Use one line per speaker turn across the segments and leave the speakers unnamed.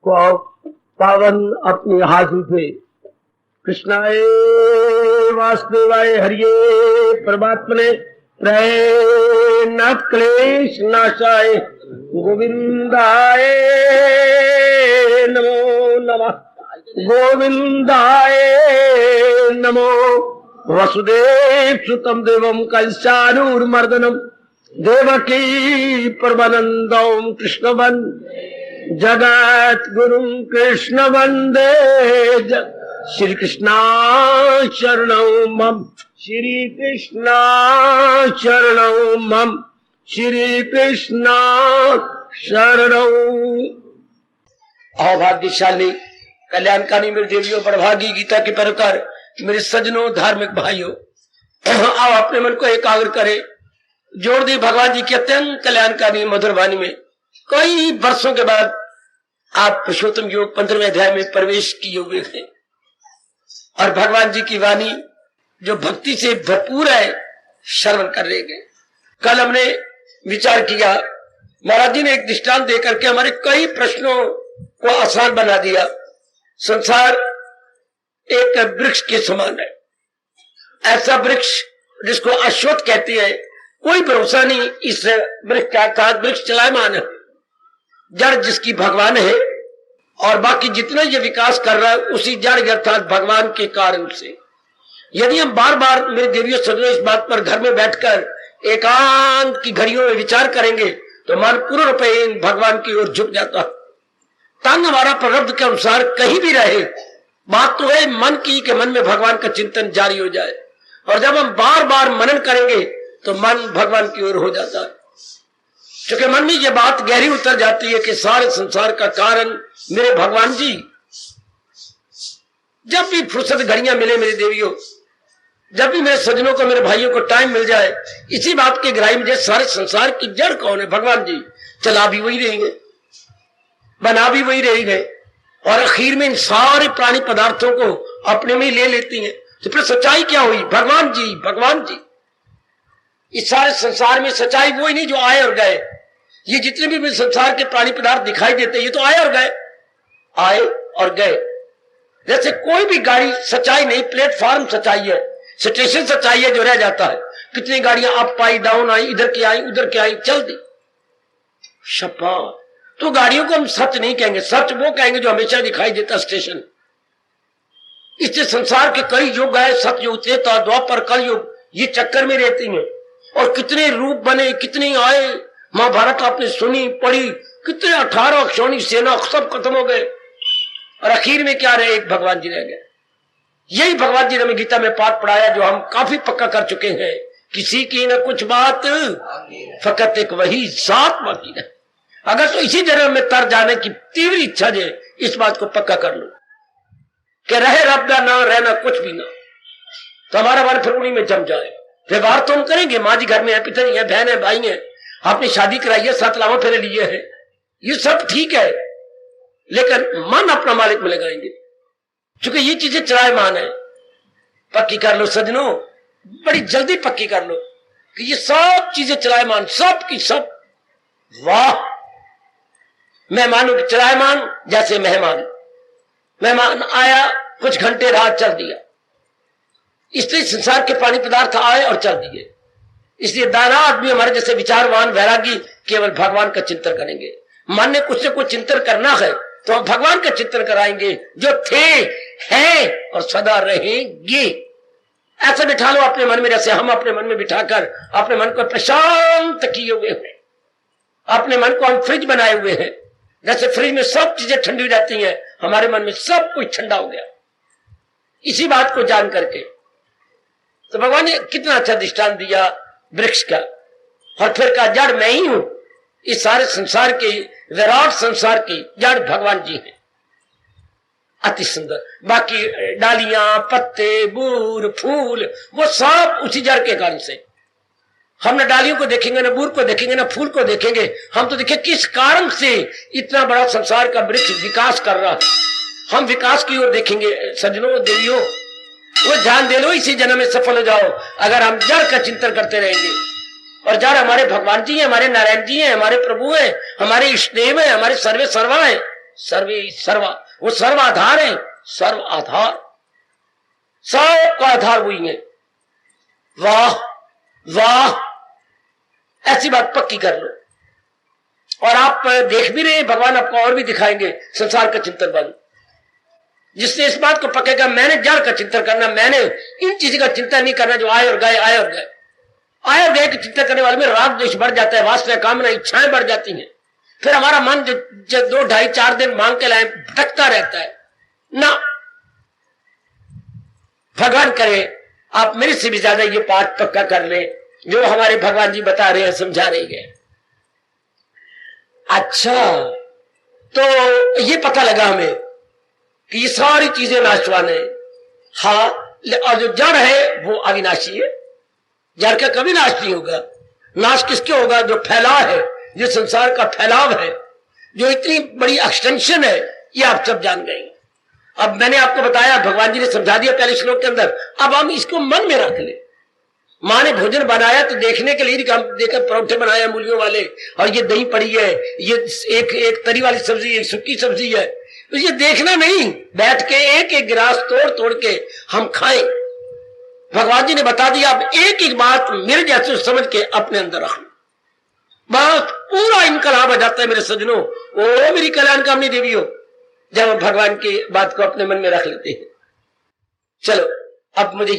को पावन अपने हाथ उठे। कृष्णाय वासुदेवाय हरिये परमात्मने प्रणत क्लेश नाशाय गोविंदाय नमो नमः। गोविंदाय नमो। वसुदेव सुतम देवम कंसानुर्मर्दनम देवकी परमानंदम कृष्ण वंदे जगत गुरुं कृष्ण वंदे। श्री कृष्णा शरणौ मम। श्री कृष्णा शरणौ मम। श्री कृष्णा शरणौ। भाग्यशाली कल्याणकारी मेरे देवियों बड़भागी गीता के परकार मेरे सजनों धार्मिक भाइयों, आओ अपने मन को एकाग्र करें, जोड़ दी भगवान जी की अत्यंत कल्याणकारी मधुर वाणी में। कई वर्षों के बाद आप पुरुषोत्तम योग 15वें अध्याय में प्रवेश किए हुए हैं और भगवान जी की वाणी जो भक्ति से भरपूर है श्रवण कर रहे हैं। कल हमने विचार किया, महाराज जी ने एक दृष्टांत देकर के हमारे कई प्रश्नों को आसान बना दिया। संसार एक वृक्ष के समान है, ऐसा वृक्ष जिसको अश्वत्थ कहते हैं। कोई भरोसा नहीं इस वृक्ष का, अर्थात वृक्ष चलायमान है, जड़ जिसकी भगवान है और बाकी जितना ये विकास कर रहा है उसी जड़ अर्थात भगवान के कारण से। यदि हम बार बार मेरे देवियों सजनों इस बात पर घर में बैठकर एकांत की घड़ियों में विचार करेंगे तो मन पूर्ण रूप भगवान की ओर झुक जाता। तन हमारा प्रारब्ध के अनुसार कहीं भी रहे, बात तो है मन की कि मन में भगवान का चिंतन जारी हो जाए। और जब हम बार बार मनन करेंगे तो मन भगवान की ओर हो जाता है। क्योंकि मन में ये बात गहरी उतर जाती है कि सारे संसार का कारण मेरे भगवान जी। जब भी फुर्सत घड़ियां मिले मेरे देवियों, जब भी मेरे सज्जनों को मेरे भाइयों को टाइम मिल जाए, इसी बात की गहराई में सारे संसार की जड़ कौन है? भगवान जी। चला भी वही रहेंगे, बना भी वही रहेंगे और आखिर में इन सारे प्राणी पदार्थों को अपने में ले लेती हैं। तो फिर सच्चाई क्या हुई? भगवान जी, भगवान जी। इस सारे संसार में सच्चाई वो ही नहीं जो आए और गए। ये जितने भी संसार के प्राणी पदार्थ दिखाई देते हैं ये तो आए और गए, आए और गए। जैसे कोई भी गाड़ी सच्चाई नहीं, प्लेटफॉर्म सच्चाई है, स्टेशन सच्चाई है जो रह जाता है। कितनी गाड़ियां अप आई डाउन आई, इधर की आई उधर की आई, चल दी शपा। तो गाड़ियों को हम सच नहीं कहेंगे, सच वो कहेंगे जो हमेशा दिखाई देता स्टेशन। इससे संसार के कई युग आए, सतयुग त्रेता द्वापर कलयुग, ये चक्कर में रहती हैं। और कितने रूप बने, कितने आए। महाभारत आपने सुनी पढ़ी, कितने 18 क्षौणी सेना सब खत्म हो गए और आखिर में क्या रहे? एक भगवान जी रह गए। यही भगवान जी ने हमें गीता में पाठ पढ़ाया जो हम काफी पक्का कर चुके हैं। किसी की न कुछ बात फकत एक वही साथ बाकी है। अगर तो इसी जन्म में तर जाने की तीव्र इच्छा है, इस बात को पक्का कर लो कि रहे रब ना रहना कुछ भी ना, तो हमारा मन फिर उन्हीं में जम जाए। व्यवहार तो हम करेंगे, माँ जी घर में है, पिताजी है, बहन है, भाई है, आपने शादी कराई है, 7 लावा फेरे लिए है, ये सब ठीक है, लेकिन मन अपना मालिक में लगाएंगे क्योंकि ये चीजें चलायमान है। पक्की कर लो सजनों, बड़ी जल्दी पक्की कर लो कि ये सब चीजें चलायमान, सब की सब। वाह, मेहमानों की चलायमान जैसे मेहमान आया, कुछ घंटे रात चल दिया। इसलिए संसार के प्राणी पदार्थ आए और चल दिए। इसलिए दाना आदमी हमारे जैसे विचारवान वैरागी केवल भगवान का चिंतन करेंगे। मन ने कुछ से कुछ चिंतन करना है तो हम भगवान का चिंतन कराएंगे जो थे, हैं और सदा रहेंगे। ऐसा बिठा लो अपने मन में, जैसे हम अपने मन में बिठाकर अपने मन को प्रशांत किए हुए हैं। अपने मन को हम फ्रिज बनाए हुए हैं, जैसे फ्रिज में सब चीजें ठंडी हो जाती हैं, हमारे मन में सब कुछ ठंडा हो गया। इसी बात को जान करके तो भगवान ने कितना अच्छा दृष्टांत दिया वृक्ष का। और फिर कहा जड़ मैं ही हूं, इस सारे संसार की, विराट संसार की जड़ भगवान जी हैं। अति सुंदर। बाकी डालियां, पत्ते, बूर, फूल, वो सब उसी जड़ के कारण से। हम न डालियों को देखेंगे, न बूर को देखेंगे, न फूल को देखेंगे, हम तो देखें किस कारण से इतना बड़ा संसार का वृक्ष विकास कर रहा है। हम विकास की ओर देखेंगे सज्जनों देवियों। वो ध्यान दे लो, इसी जन्म में सफल हो जाओ अगर हम जड़ का चिंतन करते रहेंगे। और जड़ हमारे भगवान जी हैं, हमारे नारायण जी हैं, हमारे प्रभु हैं, हमारे इष्टदेव हैं, हमारे सर्वे सर्वा हैं। सर्वे सर्वा, वो सर्वाधार है, सर्व आधार, सबका आधार वही है। वाह वाह, ऐसी बात पक्की कर लो। और आप देख भी रहे, भगवान आपको और भी दिखाएंगे संसार का चिंतन बन, जिससे इस बात को पकेगा मैंने जड़ का चिंतन करना, मैंने इन चीज का चिंतन नहीं करना जो आए और गए, आए और गए। आए और गए के चिंतन करने वाले में राग द्वेष बढ़ जाता है, वासना कामना इच्छाएं बढ़ जाती हैं। फिर हमारा मन जो 2 ढाई 4 दिन मांग के लाए भटकता रहता है ना। भगवान करे आप मेरे से भी ज्यादा ये पाठ पक्का कर ले जो हमारे भगवान जी बता रहे हैं, समझा रहे हैं। अच्छा, तो ये पता लगा हमें कि ये सारी चीजें नाशवान है। हाँ, और जो जड़ है वो अविनाशी है, जड़ का कभी नाश नहीं होगा। नाश किसके होगा? जो फैलाव है, जो संसार का फैलाव है, जो इतनी बड़ी एक्सटेंशन है, ये आप सब जान गए। अब मैंने आपको बताया, भगवान जी ने समझा दिया पहले श्लोक के अंदर, अब हम इसको मन में रख ले। माँ ने भोजन बनाया तो देखने के लिए देखकर परोठे बनाया मूलियों वाले, और ये दही पड़ी है, ये एक तरी वाली सब्जी, एक सूखी सब्जी है, तो ये देखना नहीं, बैठ के एक एक गिलास तोड़ तोड़ के हम खाएं। भगवान जी ने बता दिया, अब एक एक बात मेरे जैसे समझ के अपने अंदर रखना, बस पूरा इनकलाब आ जाता है मेरे सज्जनों। ओ मेरी कल्याणकामनी देवी हो, जब हम भगवान की बात को अपने मन में रख लेते हैं। चलो, अब मुझे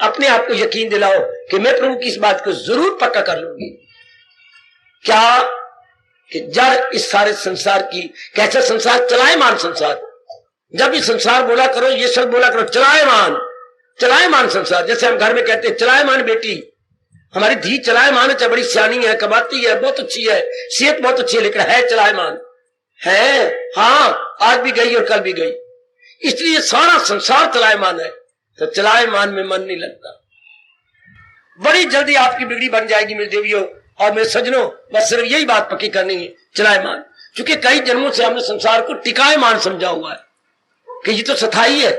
अपने आप को यकीन दिलाओ कि मैं प्रभु की इस बात को जरूर पक्का कर लूंगी। क्या कि जड़ इस सारे संसार की, कैसा संसार? चलायमान संसार। जब भी संसार बोला करो, ये सब बोला करो, चलायमान, चलायमान संसार। जैसे हम घर में कहते हैं चलायमान बेटी, हमारी धी चलायमान है, बड़ी सियानी है, कमाती है, बहुत अच्छी है, सेहत बहुत अच्छी है, लेकिन है चलायमान है। हाँ, आज भी गई और कल भी गई, इसलिए सारा संसार चलायमान है। तो चलायमान में मन नहीं लगता। बड़ी जल्दी आपकी बिगड़ी बन जाएगी मेरी देवियों और मेरे सज्जनों। बस सिर्फ यही बात पक्की करनी है, चलायमान। क्योंकि कई जन्मों से हमने संसार को टिकायमान समझा हुआ है कि ये तो स्थायी है,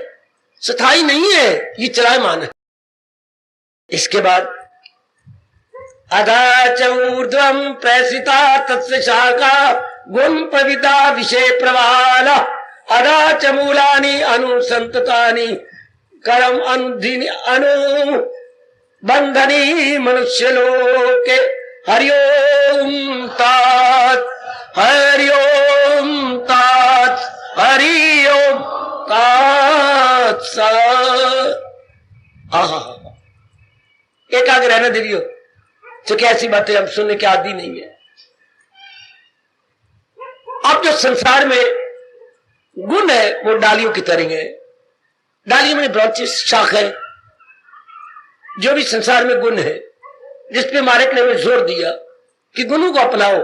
स्थायी नहीं है, ये चलायमान है। इसके बाद अधा चूर्ध्वं प्रसिता तस्य शाखा गुण प्रविता विषय प्रवाला अधा च मूलानि अनुसंततानि कर्म अनुधीनि अनु बंधनी मनुष्य लोके हरिओम तात हरिओम तात हरिओम तात। एकाग्र रहना देवियों, क्योंकि ऐसी बातें हम सुनने के आदि नहीं है। अब जो संसार में गुण है वो डालियों की तरह है। डालियों में ब्रांचेस, शाख है। जो भी संसार में गुण है, जिसपे मालिक ने जोर दिया कि गुणों को अपनाओ,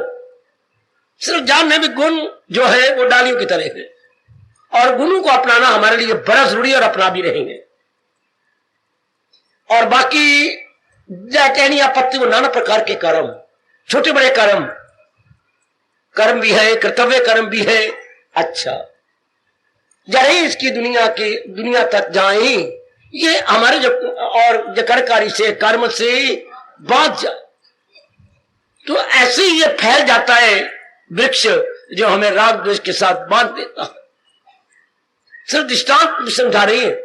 सिर्फ जानने में गुण जो है वो डालियों की तरह है, और गुणों को अपनाना हमारे लिए बड़ा जरूरी है और अपना भी रहेंगे। और बाकी कहनी आपत्ति, वो नाना प्रकार के कर्म, छोटे बड़े कर्म, कर्म भी है, कर्तव्य कर्म भी है। अच्छा, जाए इसकी दुनिया तक जाए, ये हमारे जो और जकरकारी से कर्म से बांध जाए, तो ऐसे ही ये फैल जाता है वृक्ष जो हमें राग द्वेष के साथ बांध देता है। सिर्फ दृष्टांत समझा रही है,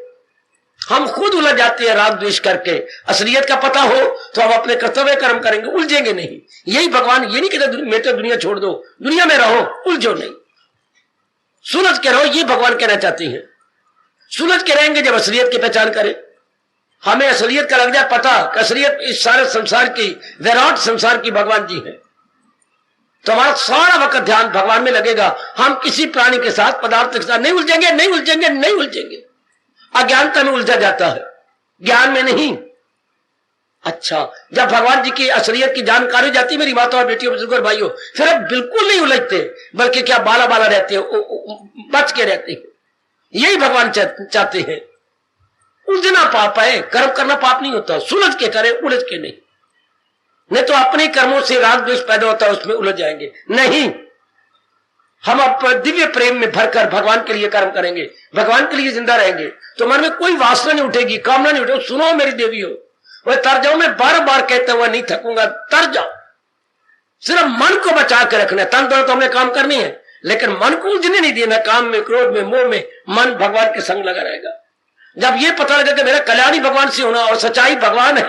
हम खुद उलझ जाते हैं राग द्वेष करके। असलियत का पता हो तो हम अपने कर्तव्य कर्म करेंगे, उलझेंगे नहीं। यही भगवान ये नहीं कहते मेरे तो दुनिया छोड़ दो, दुनिया में रहो, उलझो नहीं, सुलझ के रहो। ये भगवान कहना चाहती हैं। सुलझ के रहेंगे जब असलियत की पहचान करें। हमें असलियत का लग जाए पता, असलियत इस सारे संसार की, विराट संसार की भगवान जी है, तो हमारा सारा वक्त ध्यान भगवान में लगेगा। हम किसी प्राणी के साथ, पदार्थ के साथ नहीं उलझेंगे, नहीं उलझेंगे, नहीं उलझेंगे। अज्ञानता में उलझा जाता है, ज्ञान में नहीं। अच्छा, जब भगवान जी की असलियत की जानकारी हो जाती है मेरी माता और बेटियों, बुजुर्ग और भाइयों, फिर अब बिल्कुल नहीं उलझते, बल्कि क्या बाला बाला रहते हैं, बच के रहते हैं। यही भगवान चाहते हैं। उलझना पाप है, कर्म करना पाप नहीं होता। सुलझ के करें, उलझ के नहीं तो अपने कर्मों से राग द्वेष पैदा होता है, उसमें उलझ जाएंगे। नहीं, हम अब दिव्य प्रेम में भरकर भगवान के लिए कर्म करेंगे, भगवान के लिए जिंदा रहेंगे, तो मन में कोई वासना नहीं उठेगी, कामना नहीं उठेगी। सुनो मेरी देवी हो, वह तर जाओ, मैं बार बार कहता हुआ नहीं थकूंगा, तर जाओ। सिर्फ मन को बचा के रखना है। तन तो हमने काम करनी है, लेकिन मन को उलझने नहीं देना, काम में, क्रोध में, मोह में। मन भगवान के संग लगा रहेगा। जब ये पता लगे कि मेरा कल्याण ही भगवान से होना और सच्चाई भगवान है,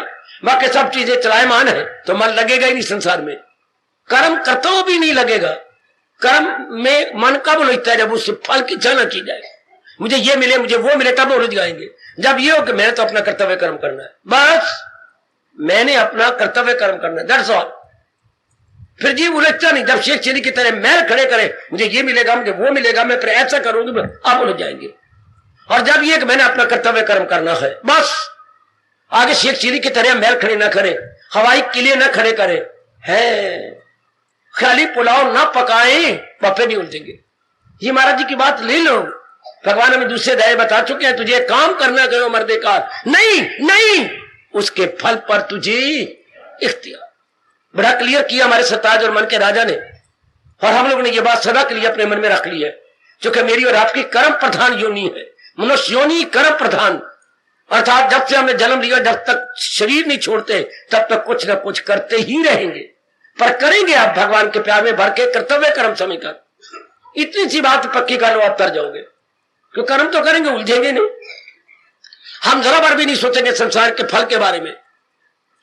बाकी सब चीजें चलायमान है, तो मन लगेगा ही नहीं संसार में। कर्म करता हुआ भी नहीं लगेगा। कर्म में मन कब उलझता है? जब उस फल की इच्छा न की जाए, मुझे ये मिले, मुझे वो मिले, तब उलझ जाएंगे। जब ये हो कि मैंने तो अपना कर्तव्य कर्म करना है, बस मैंने अपना कर्तव्य कर्म करना है, दैट्स ऑल। फिर जीव उलझता नहीं। जब शेख चिली की तरह मैल खड़े करे, मुझे ये मिलेगा, मुझे वो मिलेगा, मैं फिर ऐसा करूंगी, आप उलझ जाएंगे। और जब ये कि मैंने अपना कर्तव्य कर्म करना है, बस आगे शेख चिली की तरह मैल खड़े ना करे, हवाई किले ना खड़े करे, है खाली पुलाव ना पकाए, पप्पे नहीं उलझेंगे। ये महाराज जी की बात ले लो। भगवान हमें दूसरे दया बता चुके हैं, तुझे काम करना करो मर्दे का, नहीं नहीं, उसके फल पर तुझे इख्तियार। बड़ा क्लियर किया हमारे सरताज और मन के राजा ने, और हम लोग ने ये बात सदा के लिए अपने मन में रख ली है, क्योंकि मेरी और आपकी कर्म प्रधान योनि है। मनुष्य योनि कर्म प्रधान, अर्थात जब से हमने जन्म लिया, जब तक शरीर नहीं छोड़ते तब तक कुछ ना कुछ करते ही रहेंगे। पर करेंगे आप भगवान के प्यार में भर के, कर्तव्य कर्म समय कर। इतनी सी बात पक्की कर लो, आप तर जाओगे। क्यों कर्म तो करेंगे, उलझेंगे नहीं। हम जरा बार भी नहीं सोचेंगे संसार के फल के बारे में।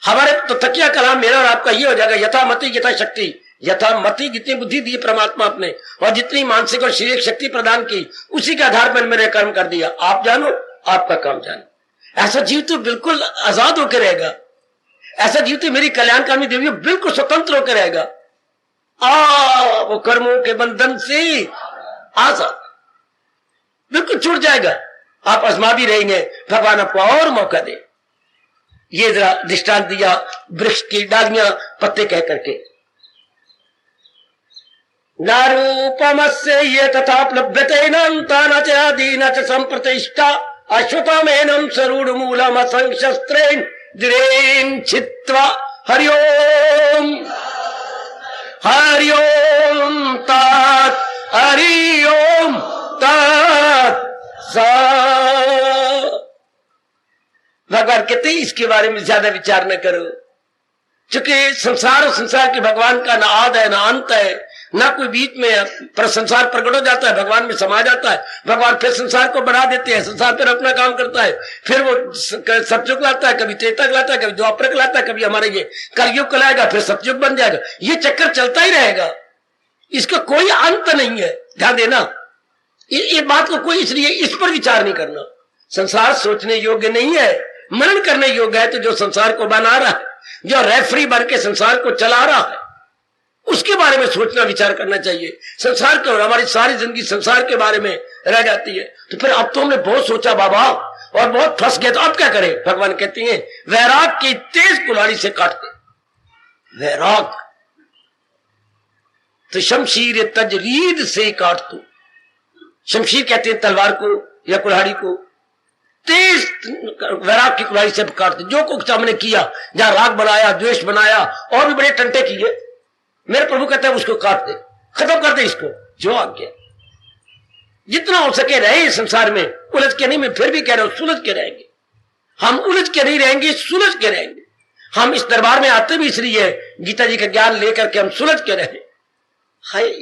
हमारे तो तकिया कलाम मेरा और आपका ये हो जाएगा, यथा मति यथा शक्ति। यथा मति, जितनी बुद्धि दी परमात्मा आपने, और जितनी मानसिक और शारीरिक शक्ति प्रदान की, उसी के आधार पर मैंने कर्म कर दिया। आप जानो, आपका काम जानो। ऐसा जीव तो बिल्कुल आजाद होकर रहेगा। ऐसा जीव तो मेरी कल्याणकामी देवी बिल्कुल स्वतंत्र होकर रहेगा। वो कर्मों के बंधन से आजाद, बिल्कुल छूट जाएगा। आप आजमा भी रहेंगे, भगवान आपको और मौका दे। ये जरा दृष्टांत दिया वृक्ष की डालियां पत्ते कह करके। नारूपमस्य ये तथाप्लभ्यते नान्तानाचादीन च संप्रतिष्ठा अश्वत्थामेनं सरूढमूलम् असंशस्त्रेण दृढेन छित्त्वा हरि ओम तात हरि ओम तात सा। भगवान कहते हैं इसके बारे में ज्यादा विचार न करो, क्योंकि संसार और संसार के भगवान का ना आद है ना अंत है, ना कोई बीच में। पर संसार प्रकट हो जाता है, भगवान में समा जाता है। भगवान फिर संसार को बढ़ा देते हैं, संसार फिर अपना काम करता है। फिर वो सतयुग लाता है, कभी त्रेता लाता है, कभी द्वापर लाता है, कभी हमारे ये कलयुग लाएगा, फिर सतयुग बन जाएगा। ये चक्कर चलता ही रहेगा, इसका कोई अंत नहीं है। ध्यान देना, ये बात को कोई इसलिए इस पर विचार नहीं करना। संसार सोचने योग्य नहीं है, मनन करने योग्य है। तो जो संसार को बना रहा है, जो रेफरी बन के संसार को चला रहा है, उसके बारे में सोचना विचार करना चाहिए। संसार के, और हमारी सारी जिंदगी संसार के बारे में रह जाती है। तो फिर अब तो हमने बहुत सोचा बाबा और बहुत फंस गए, तो अब क्या करें? भगवान कहती हैं वैराग की तेज कुल्हाड़ी से काटते। वैराग तो शमशीर तजरीद से काट दो। शमशीर कहते हैं तलवार को या कुल्हाड़ी को, तेज वैराग की कुल्हाड़ी से काट दो। जो कुछ हमने किया, जहां राग बनाया, द्वेष बनाया, और भी बड़े टंटे किए, मेरे प्रभु कहते हैं उसको काट दे, खत्म कर दे इसको। जो आज्ञा, जितना हो सके रहे संसार में, उलझ के नहीं। मैं फिर भी कह रहा हूं, सुलझ के रहेंगे हम। उलझ के नहीं रहेंगे, सुलझ के रहेंगे हम। इस दरबार में आते भी इसलिए गीता जी का ज्ञान लेकर के हम सुलझ के रहे। हाय,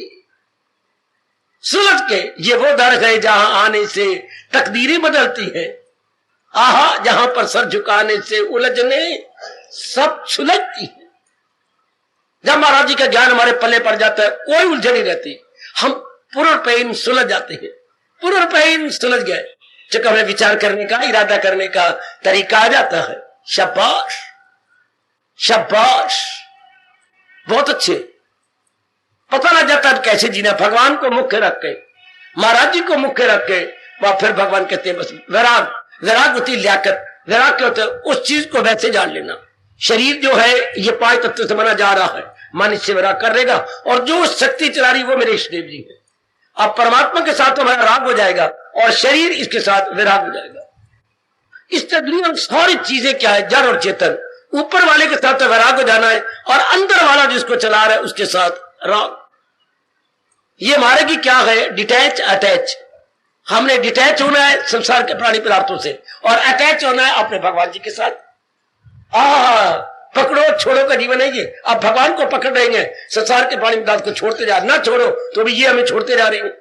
सुलझ के। ये वो दर है जहां आने से तकदीरें बदलती है। आहा, जहां पर सर झुकाने से उलझने सब सुलझती है। जब महाराज जी का ज्ञान हमारे पल्ले पड़ जाता है, कोई उलझन नहीं रहती। हम पूर्णपैन सुलझ जाते हैं, पूर्णपैन सुलझ गए। जब हमें विचार करने का, इरादा करने का तरीका आ जाता है। शाबाश शाबाश, बहुत अच्छे। पता लग जाता है कैसे जीना। भगवान को मुख्य रख के, महाराज जी को मुख्य रख के, वह फिर भगवान कहते हैं बस वैराग। वैराग होती लियाकत। वैराग क्या होता है? उस चीज को वैसे जान लेना। शरीर जो है ये 5 तत्व से बना जा रहा है, मन इससे वैराग कर लेगा, और जो शक्ति चला रही वो मेरे इष्टदेव जी है। अब परमात्मा के साथ तो हमारा राग हो जाएगा, और शरीर इसके साथ वैराग हो जाएगा। इस दुनिया में सारी चीजें क्या है? जड़ और चेतन। ऊपर वाले के साथ तो वैराग हो जाना है, और अंदर वाला जिसको चला रहा है उसके साथ राग। ये हमारे की क्या है? Detach attach. हमने डिटैच होना है संसार के प्राणी पदार्थों से, और अटैच होना है अपने भगवान जी के साथ। पकड़ो छोड़ो का जीवन है ये। आप भगवान को पकड़ रहे हैं, संसार के पानी पदार्थ को छोड़ते जा, ना छोड़ो तो भी ये हमें छोड़ते जा रहे हैं।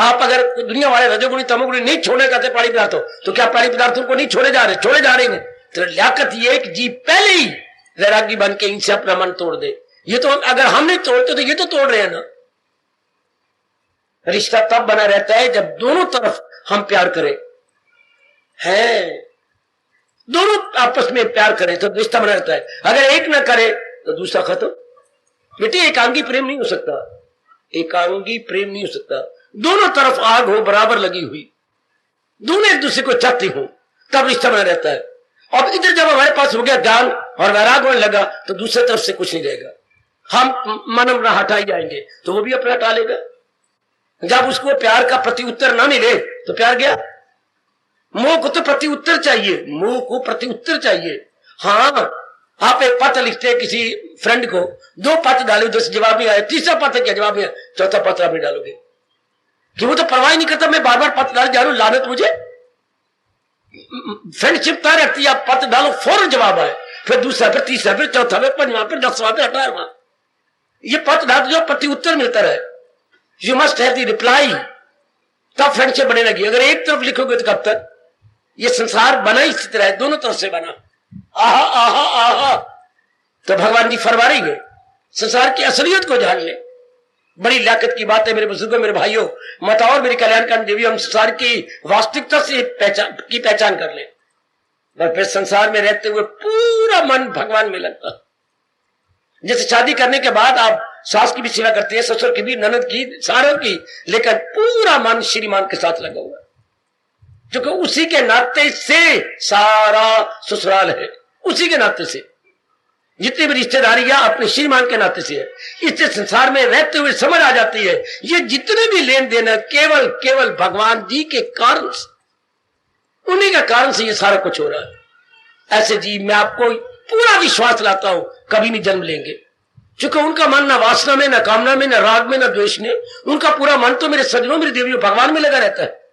आप अगर दुनिया वाले रजोगुणी तमोगुणी नहीं छोड़ने का पानी पदार्थों, तो क्या पानी पदार्थों को नहीं छोड़े जा रहे? छोड़े जा रहे हैं। तो लियाकत ये कि जी पहले ही वैरागी बन के इनसे अपना मन तोड़ दे। ये तो अगर हम नहीं तोड़ते तो ये तो तोड़ रहे हैं ना। रिश्ता तब बना रहता है जब दोनों तरफ हम प्यार करें, है दोनों आपस में प्यार करें तो रिश्ता बना रहता है। अगर एक ना करे तो दूसरा खत्म। बेटे एकांगी प्रेम नहीं हो सकता, एकांगी प्रेम नहीं हो सकता। दोनों तरफ आग हो बराबर लगी हुई, दोनों एक दूसरे को चाहते हो, तब रिश्ता बना रहता है। अब इधर जब हमारे पास हो गया ज्ञान और वैराग होने लगा तो दूसरे तरफ से कुछ नहीं रहेगा। हम मन अपना हटा ही जाएंगे तो वो भी अपना हटा लेगा। जब उसको प्यार का प्रति उत्तर ना मिले तो प्यार गया। मोह को तो प्रति उत्तर चाहिए, मोह को प्रति उत्तर चाहिए। हाँ, आप एक पत्र लिखते हैं किसी फ्रेंड को, 2 पत्र डालो, 10 जवाब नहीं आया, तीसरा पत्र क्या जवाब नहीं आया, चौथा पत्र आप नहीं डालोगे कि वो तो परवाह नहीं करता, मैं बार बार पत्र डाल जा रहा हूं, लानत मुझे। फ्रेंडशिप तय रखती है, आप पत्र डालो फौरन जवाब आए, फिर दूसरा, फिर तीसरा, फिर चौथा, फिर 5वां, फिर 10वां, फिर 18वां, ये पत्र डाल जो प्रति उत्तर मिलता रहे। You must have the reply, तब फ्रेंडशिप बने लगी। अगर एक तरफ लिखोगे तो कब तक? ये संसार बना ही इसी तरह, दोनों तरफ से बना। आहा आहा आहा, तो भगवान जी फरमा रही है संसार की असलियत को जान ले। बड़ी लियाकत की बात है मेरे बुजुर्गों, मेरे भाइयों, मत और मेरी कल्याणकारी देवी, हम संसार की वास्तविकता से पहचान कर ले। और फिर संसार में रहते हुए पूरा मन भगवान में लगता। जैसे शादी करने के बाद आप सास की भी सेवा करते हैं, ससुर की भी, ननद की, सारों की, लेकिन पूरा मन श्रीमान के साथ लगा हुआ, क्योंकि उसी के नाते से सारा ससुराल है, उसी के नाते से जितनी भी रिश्तेदारियां अपने श्रीमान के नाते से है। इससे संसार में रहते हुए समझ आ जाती है ये जितने भी लेन देन है केवल केवल भगवान जी के कारण से, उन्हीं के कारण से ये सारा कुछ हो रहा है। ऐसे जी मैं आपको पूरा विश्वास लाता हूं कभी नहीं जन्म लेंगे, क्योंकि उनका मन ना वासना में, ना कामना में, ना राग में, ना द्वेष में, उनका पूरा मन तो मेरे सजनों, मेरी देवियों, भगवान में लगा रहता है।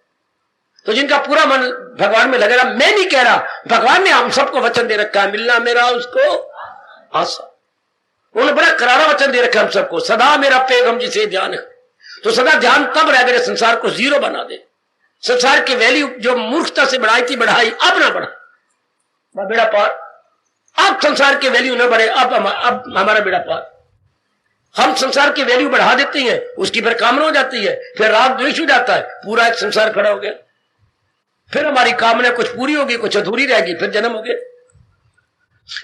तो जिनका पूरा मन भगवान में लगा रहा, मैं नहीं कह रहा, भगवान ने हम सबको वचन दे रखा है, मिलना मेरा उसको आशा। उन्होंने बड़ा करारा वचन दे रखा है हम सबको, सदा मेरा पैगम जिसे ध्यान है। तो सदा ध्यान तब रह गए संसार को जीरो बना दे। संसार की वैल्यू जो मूर्खता से बढ़ाई थी, बढ़ाई, अब ना बढ़ा, बेड़ा पार। अब संसार की वैल्यू न बढ़े, अब हमारा बेड़ा पार। हम संसार की वैल्यू बढ़ा देते हैं, उसकी फिर कामना हो जाती है, फिर राग द्वेष हो जाता है, पूरा एक संसार खड़ा हो गया। फिर हमारी कामना कुछ पूरी होगी, कुछ अधूरी रहेगी, फिर जन्म हो गया।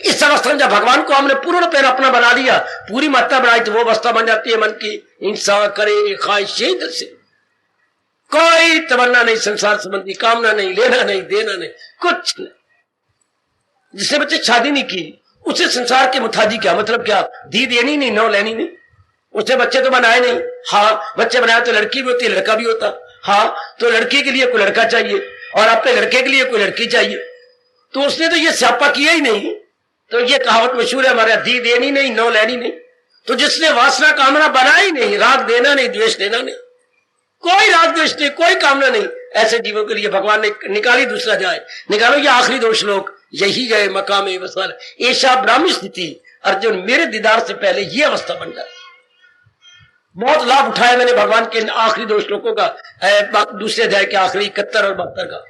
इस अवस्था में जब भगवान को हमने पूर्ण पैर अपना बना दिया, पूरी मात्रा बढ़ाई, तो वो अवस्था बन जाती है मन की हिंसा करे ख्वाहिशें से, कोई तमन्ना नहीं, संसार संबंधी कामना नहीं, लेना नहीं, देना नहीं, कुछ नहीं। जिसने बच्चे शादी नहीं की उसे संसार के मुताजी क्या मतलब, क्या दी देनी नहीं, नौ लेनी नहीं, उसे बच्चे तो बनाए नहीं। हाँ, बच्चे बनाए तो लड़की भी होती है, लड़का भी होता। हाँ, तो लड़की के लिए कोई लड़का चाहिए और अपने लड़के के लिए कोई लड़की चाहिए, तो उसने तो ये स्यापा किया ही नहीं। तो ये कहावत मशहूर है हमारे, दी देनी नहीं, नौ लेनी नहीं। तो जिसने वासना कामना बनाई नहीं, राग देना नहीं, द्वेष देना नहीं, कोई राग द्वेष नहीं, कोई कामना नहीं, ऐसे जीवों के लिए भगवान ने निकाली दूसरा जाए। निकालो ये आखिरी 2 श्लोक, यही गए मकाम वसल ऐसा ब्राह्मी स्थिति अर्जुन, मेरे दीदार से पहले ये अवस्था बन जाए। बहुत लाभ उठाया मैंने भगवान के आखिरी 2 श्लोकों का, दूसरे अध्याय के आखिरी 71 और 72 का,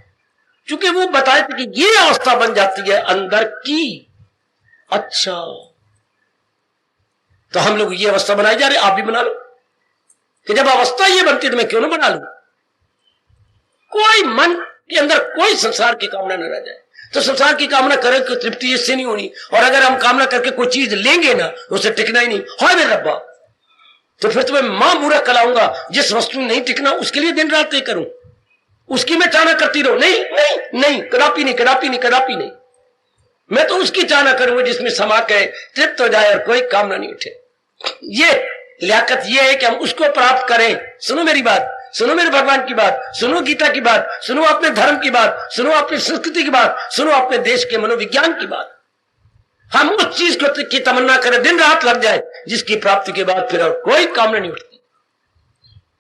क्योंकि वो बताए थे कि ये अवस्था बन जाती है अंदर की। अच्छा, तो हम लोग ये अवस्था बनाई जा रहे, आप भी बना लो कि जब अवस्था ये बनती है तो मैं क्यों ना बना लूं। कोई मन के अंदर कोई संसार की कामना न रह जाए। तो संसार की कामना करें कि तृप्ति इससे नहीं होनी, और अगर हम कामना करके कोई चीज लेंगे ना, उसे टिकना ही नहीं। हाय मेरे रब्बा, तो फिर तुम्हें मां मूर्ख कहलाऊंगा, जिस वस्तु नहीं टिकना उसके लिए दिन रात तय करूं, उसकी मैं चाहना करती रहूं। नहीं नहीं नहीं, कदापि नहीं, कदापि नहीं, कदापि नहीं। मैं तो उसकी चाहना करूंगा जिसमें समा के तृप्त हो जाए और कोई कामना नहीं उठे। ये लियाकत ये है कि हम उसको प्राप्त करें। सुनो मेरी बात, सुनो मेरे भगवान की बात, सुनो गीता की बात, सुनो अपने धर्म की बात, सुनो अपनी संस्कृति की बात, सुनो अपने देश के मनोविज्ञान की बात। हम उस चीज की तमन्ना करें, दिन रात लग जाए, जिसकी प्राप्ति के बाद फिर और कोई कामना नहीं उठती।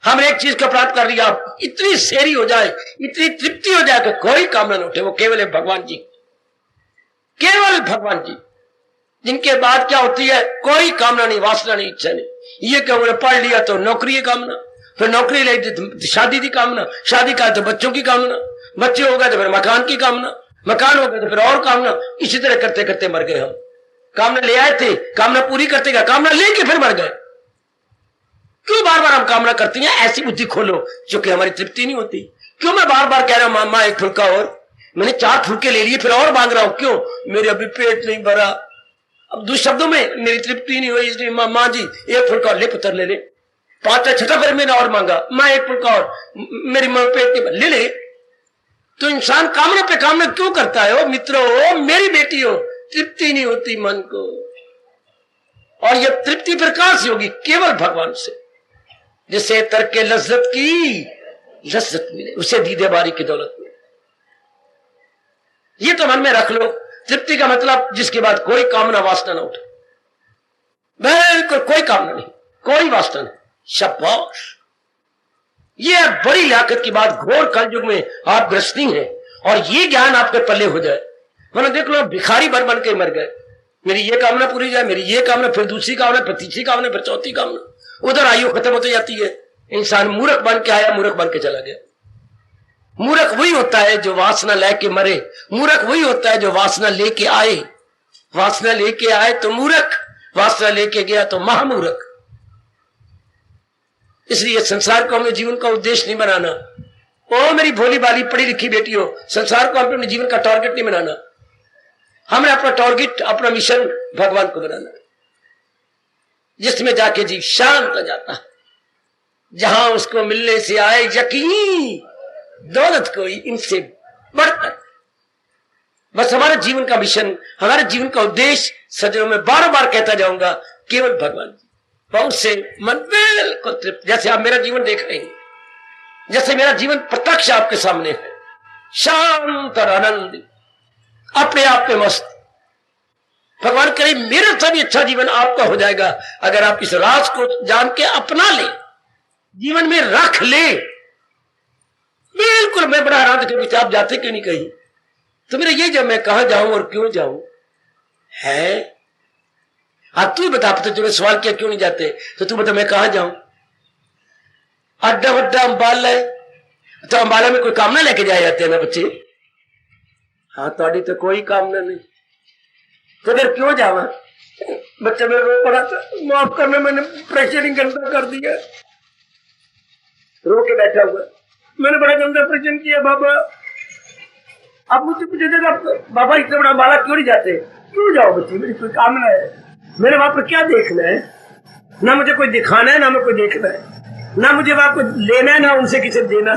हम एक चीज को प्राप्त कर लिया, इतनी सेरी हो जाए, इतनी तृप्ति हो जाए कि कोई कामना नहीं उठे। वो केवल है भगवान जी, केवल भगवान जी। जिनके बाद क्या होती है, कोई कामना नहीं, वासना नहीं, इच्छा नहीं। ये क्या, उन्हें पढ़ लिया तो नौकरी की कामना, फिर नौकरी ले तो शादी की कामना, शादी का तो बच्चों की कामना, बच्चे हो गए तो फिर मकान की कामना, मकान हो गए तो फिर और कामना। इसी तरह करते करते मर गए हम। कामना ले आए थे, कामना पूरी करते गए, कामना लेके फिर मर गए। क्यों बार बार हम कामना करती हैं? ऐसी बुद्धि खोलो क्योंकि हमारी तृप्ति नहीं होती। क्यों मैं बार बार कह रहा हूं मामा एक फुल्का और, मैंने 4 फुल्के ले लिए फिर और मांग रहा हूं, क्यों? मेरे अभी पेट नहीं भरा। अब दूसरे शब्दों में मेरी तृप्ति नहीं हुई, इसलिए माँ जी एक फुल्का ले, पुत्र ले ले। 5 छठा फिर मैंने और मांगा, माँ एक फुल्का और, मेरी मां पेट नहीं भरा, ले ले। तो इंसान कामना पे कामना क्यों करता है? मित्रों, मेरी बेटी हो, तृप्ति नहीं होती मन को। और यह तृप्ति फिर कहां से होगी? केवल भगवान से। जिसे तर्क के लज्जत की लज्जत मिले, उसे दीदे बारी की दौलत मिले। ये तो मन में रख लो। तृप्ति का मतलब जिसके बाद कोई कामना वासना ना उठे, बिल्कुल कोई कामना नहीं, कोई वासना नहीं। शाबाश, ये बड़ी लियाकत की बात। घोर कलयुग में आप ग्रस्ती हैं और ये ज्ञान आपके पल्ले हो जाए। वरना देख लो, भिखारी बन के मर गए। मेरी ये कामना पूरी जाए, मेरी ये कामना, फिर दूसरी कामना, फिर तीसरी कामना, फिर चौथी कामना। उधर आयु खत्म होती जाती है। इंसान मूर्ख बन के आया, मूर्ख बन के चला गया। मूर्ख वही होता है जो वासना लेके मरे, मूर्ख वही होता है जो वासना लेके आए। वासना लेके आए तो मूर्ख, वासना लेके गया तो महामूर्ख। इसलिए संसार को हमें जीवन का उद्देश्य नहीं बनाना। ओ मेरी भोली भाली पढ़ी लिखी बेटी हो, संसार को हमें अपने जीवन का टारगेट नहीं बनाना। हमें अपना टारगेट, अपना मिशन भगवान को बनाना, जिसमें जाके जीव शांत हो जाता है, जहां उसको मिलने से आए यकीन दौलत कोई इनसे बढ़कर। बस हमारे जीवन का मिशन, हमारे जीवन का उद्देश्य, सजनों में बार बार कहता जाऊंगा, केवल भगवान जी। बहुत से मन बिल्कुल तृप्त, जैसे आप मेरा जीवन देख रहे हैं, जैसे मेरा जीवन प्रत्यक्ष आपके सामने है, शांत और आनंद, अपने आप में मस्त। भगवान करे मेरा से भी अच्छा जीवन आपका हो जाएगा अगर आप इस राज को जान के अपना ले, जीवन में रख ले। बिल्कुल मैं बड़ा हैरान के पीछे आप जाते क्यों नहीं कहीं? तो मेरा ये, जब मैं कहां जाऊं और क्यों जाऊं है, आप तू ही बता। तो तुम्हें सवाल किया क्यों नहीं जाते, तो तू बता मैं कहां जाऊं? अड्डा वड्डा अंबाला है, तो अंबाला में कोई कामना लेके जाए जाते हैं ना बच्चे? हाँ, तो तो कोई कामना नहीं, तो फिर क्यों जावा? बच्चा मेरा रो पड़ा था, माफ करना, मैंने प्रेशर ही गंदा कर दिया, रो के बैठा हुआ, मैंने बड़ा गंदा प्रश्न किया बाबा। अब मुझे पूछे देगा बाबा इतना बड़ा अंबाला क्यों नहीं जाते? क्यों जाओ बच्ची, मेरी कोई कामना है, मेरे वहां पर क्या देखना है? ना मुझे कोई दिखाना है, ना मुझे कोई देखना है, ना मुझे वहां को लेना है, ना उनसे किसी देना।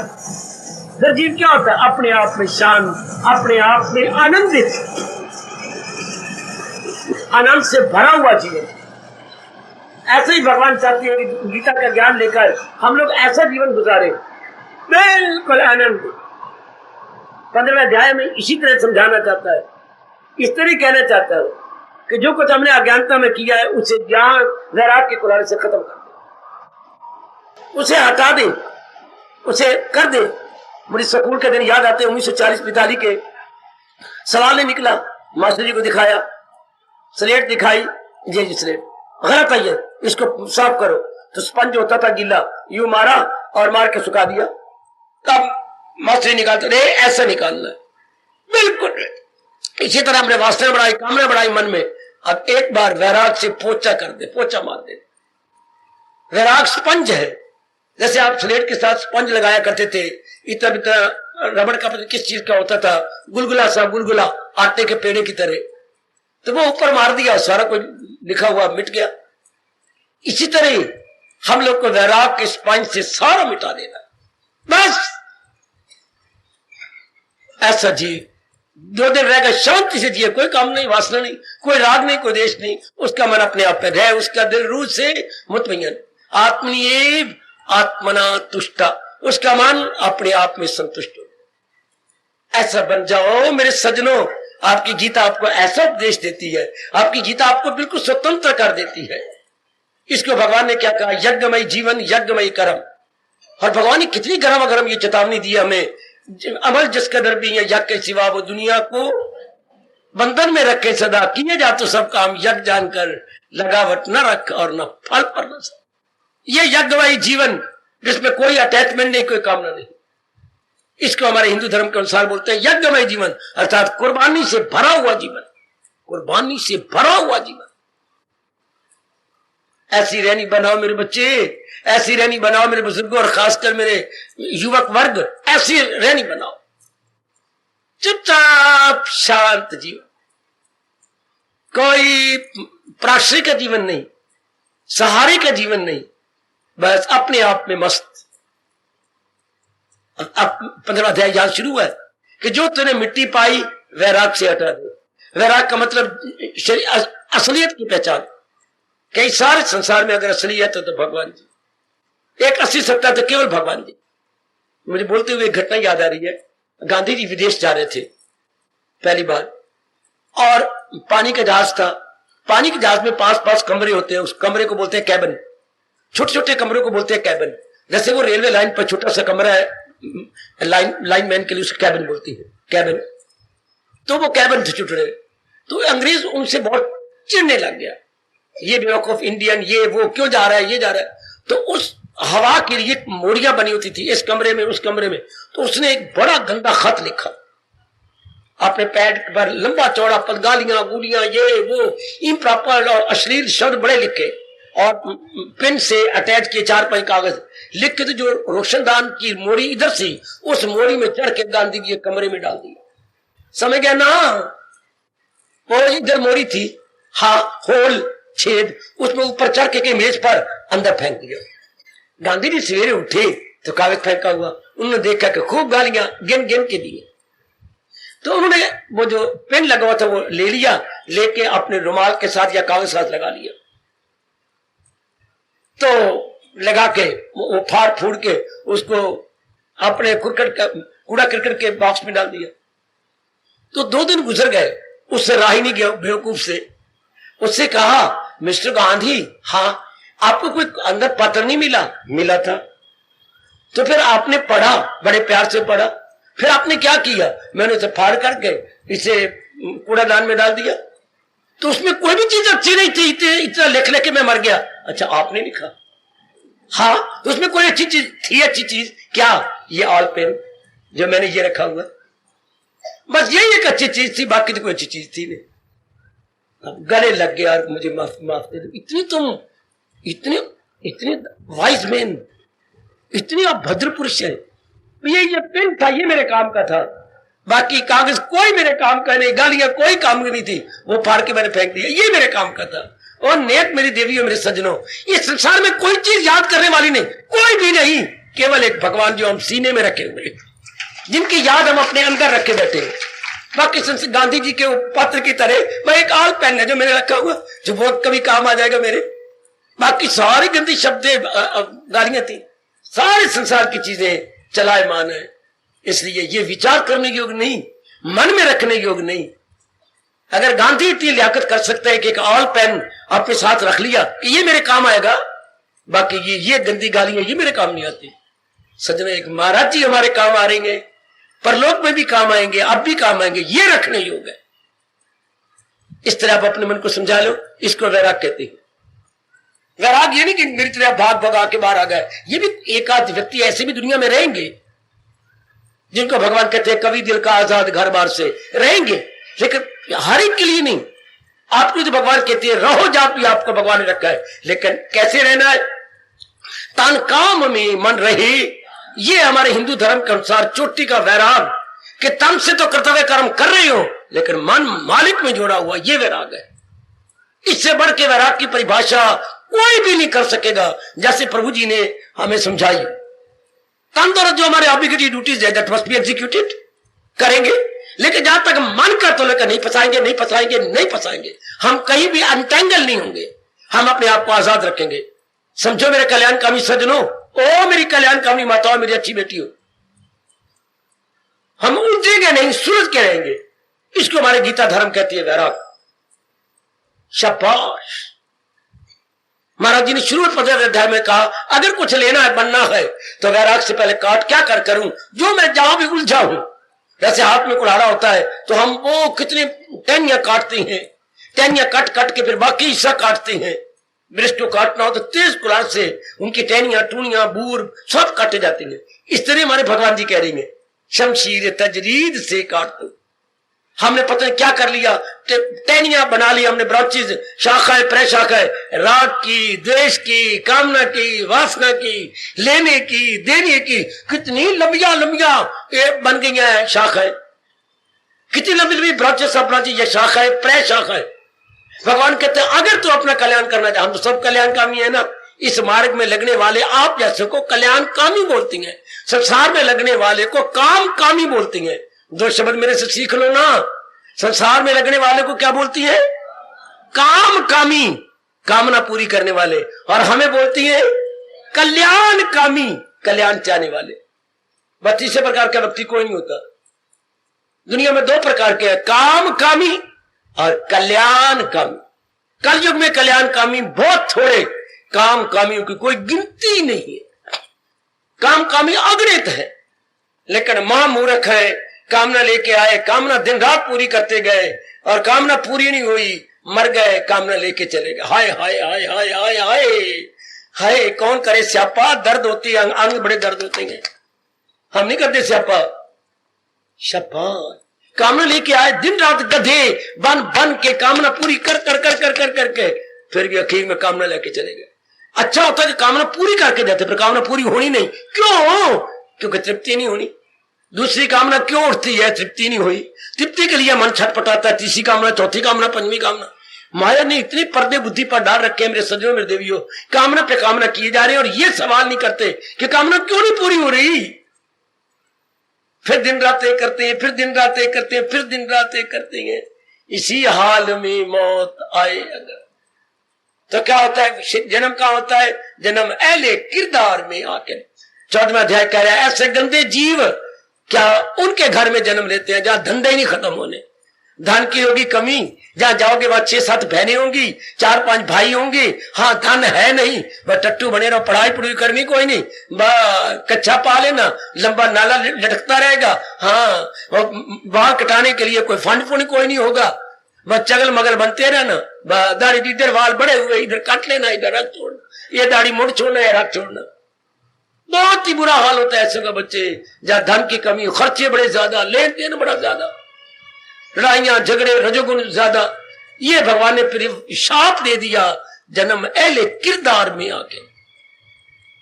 फिर जीव क्या होता है? अपने आप में शांत, अपने आप में आनंदित, आनंद से भरा हुआ जीवन। ऐसे ही भगवान चाहते हैं कि गीता का ज्ञान लेकर हम लोग ऐसा जीवन गुजारे, बिल्कुल आनंद। 15वें अध्याय में इसी तरह समझाना चाहता है, इस तरह कहना चाहता है कि जो कुछ हमने अज्ञानता में किया है उसे ज्ञान वैराग्य के कुल्हाड़ी से खत्म कर दे, उसे हटा दे, उसे कर दे। मुझे स्कूल के दिन याद आते हैं, 1940-45 के। सवाल नहीं निकला, मास्टर जी को दिखाया, स्लेट दिखाई, जी स्लेट गलत है, ये इसको साफ करो। तो स्पंज होता था गीला, यूं मारा और मार के सुखा दिया। तब मास्टर निकालते रे, ऐसा निकालना है, बिल्कुल। इसी तरह हमने वासना बढ़ाई, कामना बढ़ाई मन में। अब एक बार वैराग से पोचा कर दे, पोचा मार दे। वैराग स्पंज है, जैसे आप स्लेट के साथ स्पंज लगाया करते थे, इतना रबड़ का किस चीज का होता था, गुलगुला सा, गुलगुला आटे के पेड़े की तरह, तो वो ऊपर मार दिया, सारा कुछ लिखा हुआ मिट गया। इसी तरह हम लोग को वैराग के स्पंज से सारा मिटा देना, बस ऐसा जी 2 दिन रहेगा, शांति से जिए, कोई काम नहीं, वासना नहीं, कोई राग नहीं, कोई देश नहीं, उसका मन अपने आप पे रहे, उसका दिल रूह से मुतमय्यन, आत्मनिएव आत्मना तुष्टा, उसका मन अपने आप में संतुष्ट हो। ऐसा बन जाओ मेरे सज्जनों। आपकी गीता आपको ऐसा उपदेश देती है, आपकी गीता आपको बिल्कुल स्वतंत्र कर देती है। इसको भगवान ने क्या कहा? यज्ञमय जीवन, यज्ञमय कर्म। और भगवान ने कितनी गरम गरम ये चेतावनी दी हमें, अमल जिसका दर भी है यज्ञ के सिवा वो दुनिया को बंधन में रखे सदा, किए जा तो सब काम यज्ञ जानकर, लगावट न रख और न फल पर न सक। ये यज्ञमय जीवन जिसमें कोई अटैचमेंट नहीं, कोई कामना नहीं, इसको हमारे हिंदू धर्म के अनुसार बोलते हैं यज्ञमय जीवन, अर्थात कुर्बानी से भरा हुआ जीवन, कुर्बानी से भरा हुआ जीवन। ऐसी रहनी बनाओ मेरे बच्चे, ऐसी रहनी बनाओ मेरे बुजुर्गों, और खासकर मेरे युवक वर्ग, ऐसी रहनी बनाओ। चुपचाप शांत जीवन, कोई प्राश्रय का जीवन नहीं, सहारे का जीवन नहीं, बस अपने आप में मस्त। अब 15वां अध्याय याद शुरू है कि जो तूने मिट्टी पाई वैराग से हटा दे। वैराग का मतलब असलियत की पहचान। कई सारे संसार में अगर असलियत है तो भगवान जी, एक असली सत्ता तो केवल भगवान जी। मुझे बोलते हुए एक घटना याद आ रही है। गांधी जी विदेश जा रहे थे पहली बार, और पानी का जहाज था। पानी के जहाज में 5-5 कमरे होते हैं, उस कमरे को बोलते हैं कैबिन। छोटे छोटे कमरों को बोलते हैं कैबिन। जैसे वो रेलवे लाइन पर छोटा सा कमरा है, लाइनमैन के लिए उसको कैबिन बोलती है, कैबिन। तो वो कैबिन थे छुटड़े, तो अंग्रेज उनसे बहुत चिढ़ने लग गया, ये बेवकूफ इंडियन, ये वो क्यों जा रहा है, ये जा रहा है। तो उस हवा के लिए मोड़ियां बनी होती थी इस कमरे में, उस कमरे में। तो उसने एक बड़ा गंदा खत लिखा अपने पैड पर, लंबा चौड़ा पद, गालियां गुलियां, ये वो इम्प्रॉपर और अश्लील शब्द बड़े लिखे, और पेन से अटैच किए 4-5 कागज लिख के, तो जो रोशनदान की मोड़ी इधर से, उस मोड़ी में चढ़ के गांधी जी कमरे में डाल दिया। समझ गया ना, वो इधर मोड़ी थी, हाँ होल, छेद, उसमें ऊपर चढ़ के मेज पर अंदर फेंक दिया। गांधी जी सवेरे उठे तो कागज फेंका हुआ, उन्होंने देखा कि खूब गालियां गिन गिन के दिए। तो उन्होंने वो जो पेन लगा हुआ था वो ले लिया, लेके अपने रुमाल के साथ या कागज साथ लगा लिया। तो लगा के वो फाड़ फूड़ के उसको अपने कूड़ा क्रिकेट के बॉक्स में डाल दिया। तो 2 दिन गुजर गए, उससे राह ही नहीं गया बेवकूफ से। उससे कहा, मिस्टर गांधी, हाँ आपको कोई अंदर पत्र नहीं मिला? मिला था। तो फिर आपने पढ़ा, बड़े प्यार से पढ़ा, फिर आपने क्या किया? मैंने उसे फाड़ करके इसे कूड़ादान में डाल दिया। तो उसमें कोई भी चीज अच्छी नहीं थी, इतना लिख लेके मैं मर गया। अच्छा आपने लिखा? हाँ। तो उसमें कोई अच्छी चीज थी? अच्छी चीज क्या? ये ऑल पेन जो मैंने ये रखा हुआ, बस यही एक अच्छी चीज थी, बाकी तो कोई अच्छी चीज थी नहीं। अब गले लग गया, और मुझे माफ दे दो, इतने वाइज मैन, इतनी अभद्र पुरुष है। ये पेन था, ये मेरे काम का था, बाकी कागज कोई मेरे काम का नहीं, गालियां कोई काम की नहीं थी, वो फाड़ के मैंने फेंक दिया, ये मेरे काम का था। और नेक मेरी देवियों, मेरे सज्जनों, ये संसार में कोई चीज याद करने वाली नहीं, कोई भी नहीं, केवल एक भगवान जो हम सीने में रखे हुए, जिनकी याद हम अपने अंदर रखे बैठे। बाकी गांधी जी के पत्र की तरह मैं एक आल पेन है जो मैंने रखा हुआ, जो बहुत कभी काम आ जाएगा मेरे। बाकी सारी गंदी शब्द गालियां थी, सारे संसार की चीजें चलायमान है। इसलिए ये विचार करने योग्य नहीं, मन में रखने योग्य नहीं। अगर गांधी इतनी लियाकत कर सकते हैं कि एक ऑल पेन अपने साथ रख लिया कि ये मेरे काम आएगा, बाकी ये गंदी गालियां ये मेरे काम नहीं आती। सजना, एक महाराज जी हमारे काम आ रहेंगे, परलोक में भी काम आएंगे, अब भी काम आएंगे, ये रखने योग्य है। इस तरह आप अपने मन को समझा लो, इसको वैराग कहते हैं। वैराग ये नहीं कि मेरी तरह भाग भगा के बाहर आ गए। ये भी एक आध व्यक्ति ऐसे भी दुनिया में रहेंगे जिनको भगवान कहते हैं कवि दिल का आजाद घर बार से रहेंगे, लेकिन हर एक के लिए नहीं। आपको तो भगवान कहते हैं रहो, जात भी आपको भगवान ने रखा है, लेकिन कैसे रहना है? तन काम में मन रहे, ये हमारे हिंदू धर्म के अनुसार चोटी का वैराग, कि तन से तो कर्तव्य कर्म कर रहे हो लेकिन मन मालिक में जोड़ा हुआ, ये वैराग है। इससे बढ़ के वैराग की परिभाषा कोई भी नहीं कर सकेगा, जैसे प्रभु जी ने हमें समझाई। तन तो जो हमारे ऑब्लिगेटरी ड्यूटीज है, दैट मस्ट बी एग्जीक्यूटेड, करेंगे, लेकिन जहां तक मन का तो लेकर नहीं फंसाएंगे, नहीं फंसाएंगे, नहीं फंसाएंगे। हम कहीं भी अनटेंगल नहीं होंगे, हम अपने आप को आजाद रखेंगे। समझो मेरे कल्याणकामी सज्जनों, ओ मेरी कल्याणकामी माताओं, मेरी अच्छी बेटियों, हम उलझेंगे नहीं, सुलझ के रहेंगे। इसको हमारे गीता धर्म कहती है वैराग। शाबाश। महाराज जी ने शुरू में 15वें अध्याय में कहा, अगर कुछ लेना है, बनना है, तो वैराग से पहले काट क्या कर करूं, जो मैं जहां भी उलझा हूं, जैसे हाथ में कुल्हाड़ा होता है तो हम वो कितने टहनियां काटते हैं, टहनियां काट काट के फिर बाकी हिस्सा काटते हैं। वृक्ष को काटना हो तो तेज कुल्हाड़ से उनकी टहनियां, टूनियां, बूर सब काटे जाते हैं। इस तरह हमारे भगवान जी कह रहे हैं शमशीर तजरीद से काट दो। हमने पता नहीं क्या कर लिया, टहनियां बना लिया हमने, ब्रांचेज, शाखाएं, प्रशाखाएं, राग की, द्वेष की, कामना की, वासना की, लेने की, देने की, कितनी लंबिया लंबिया बन गई हैं शाखाएं, कितनी लंबी लंबी ब्रांचेस, सब ब्रांचेज, ये शाखाएं, प्रशाखाएं। भगवान कहते हैं अगर तू अपना कल्याण करना चाहे, हम तो सब कल्याणकामी है ना, इस मार्ग में लगने वाले आप जैसे को कल्याणकामी बोलती हैं, संसार में लगने वाले को काम कामी बोलती हैं। दो शब्द मेरे से सीख लो ना, संसार में लगने वाले को क्या बोलती है? काम कामी, कामना पूरी करने वाले, और हमें बोलती है कल्याण कामी, कल्याण चाहने वाले। बस तीसरे प्रकार का व्यक्ति कोई नहीं होता दुनिया में, दो प्रकार के हैं, काम कामी और कल्याण कामी। कलयुग में कल्याण कामी बहुत थोड़े, काम कामियों की कोई गिनती नहीं है। काम कामी अगणित है, लेकिन महामूर्ख है, कामना लेके आए, कामना दिन रात पूरी करते गए और कामना पूरी नहीं हुई, मर गए, कामना लेके चले गए। हाय हाय हाय हाय हाय हाय हाय, कौन करे स्यापा, दर्द होती है, अंग बड़े दर्द होते हैं, हम नहीं करते स्यापा। शाबाश, कामना लेके आए, दिन रात गधे बन बन के कामना पूरी कर कर कर कर कर करके फिर भी आखिर में कामना लेके चले गए। अच्छा होता है कि कामना पूरी करके जाते, पर कामना पूरी होनी नहीं, क्यों? क्योंकि तृप्ति नहीं होनी। दूसरी कामना क्यों उठती है? तृप्ति नहीं हुई, तृप्ति के लिए मन छटपटाता है, तीसरी कामना, चौथी कामना, पंचवी कामना। माया ने इतनी पर्दे बुद्धि पर डाल रखे हैं मेरे सज्जनों, मेरे देवियों, कामना पे कामना किए जा रहे हैं और ये सवाल नहीं करते कि कामना क्यों नहीं पूरी हो रही। फिर दिन रातें करते हैं, फिर दिन रातें करते हैं, फिर दिन रातें करते हैं। इसी हाल में मौत आए अगर तो क्या होता है? जन्म का होता है, जन्म अहले किरदार में आकर। 14वां अध्याय कह रहा है ऐसे गंदे जीव क्या उनके घर में जन्म लेते हैं जहां धंधे ही नहीं खत्म होने, धन की होगी कमी, जहां जाओगे वहां 6-7 बहनें होंगी, 4-5 भाई होंगे, हाँ धन है नहीं, बस टट्टू बने रहो, पढ़ाई पढ़ाई करनी कोई नहीं, कच्चा पा लेना, लंबा नाला लटकता रहेगा, हाँ बाल कटाने के लिए कोई फंड फुंड कोई नहीं होगा, बस चगल मगल बनते रहना, दाढ़ी इधर वाल बड़े हुए इधर काट लेना, इधर रख छोड़ना, ये दाढ़ी मुड़ छोड़ना या रख छोड़ना। बहुत ही बुरा हाल होता है ऐसे का बच्चे, जहां धन की कमी, खर्चे बड़े ज्यादा, लेन देन बड़ा ज्यादा, लड़ाइयां झगड़े, रजोगुण ज्यादा। ये भगवान ने फिर शाप दे दिया जन्म अहले किरदार में आके।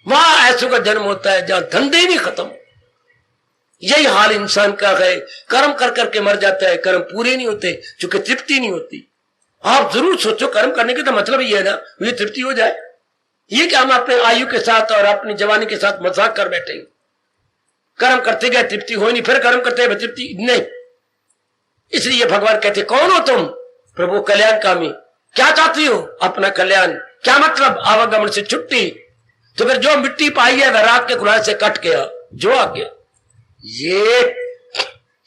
वहां ऐसों का जन्म होता है जहां धंधे नहीं खत्म। यही हाल इंसान का है, कर्म कर करके मर जाता है, कर्म पूरे नहीं होते क्योंकि तृप्ति नहीं होती। आप जरूर सोचो कर्म करने का तो मतलब ये है ना मुझे तृप्ति हो जाए। ये कि हम अपने आयु के साथ और अपनी जवानी के साथ मजाक कर बैठे, कर्म करते गए तृप्ति हो नहीं, फिर कर्म करते गए तृप्ति नहीं। इसलिए भगवान कहते कौन हो तुम? प्रभु कल्याणकामी। क्या चाहती हो? अपना कल्याण। क्या मतलब? आवागमन से छुट्टी। तो फिर जो मिट्टी पाई है वह रात के कुल्हाड़े से कट गया, जो आ गया, ये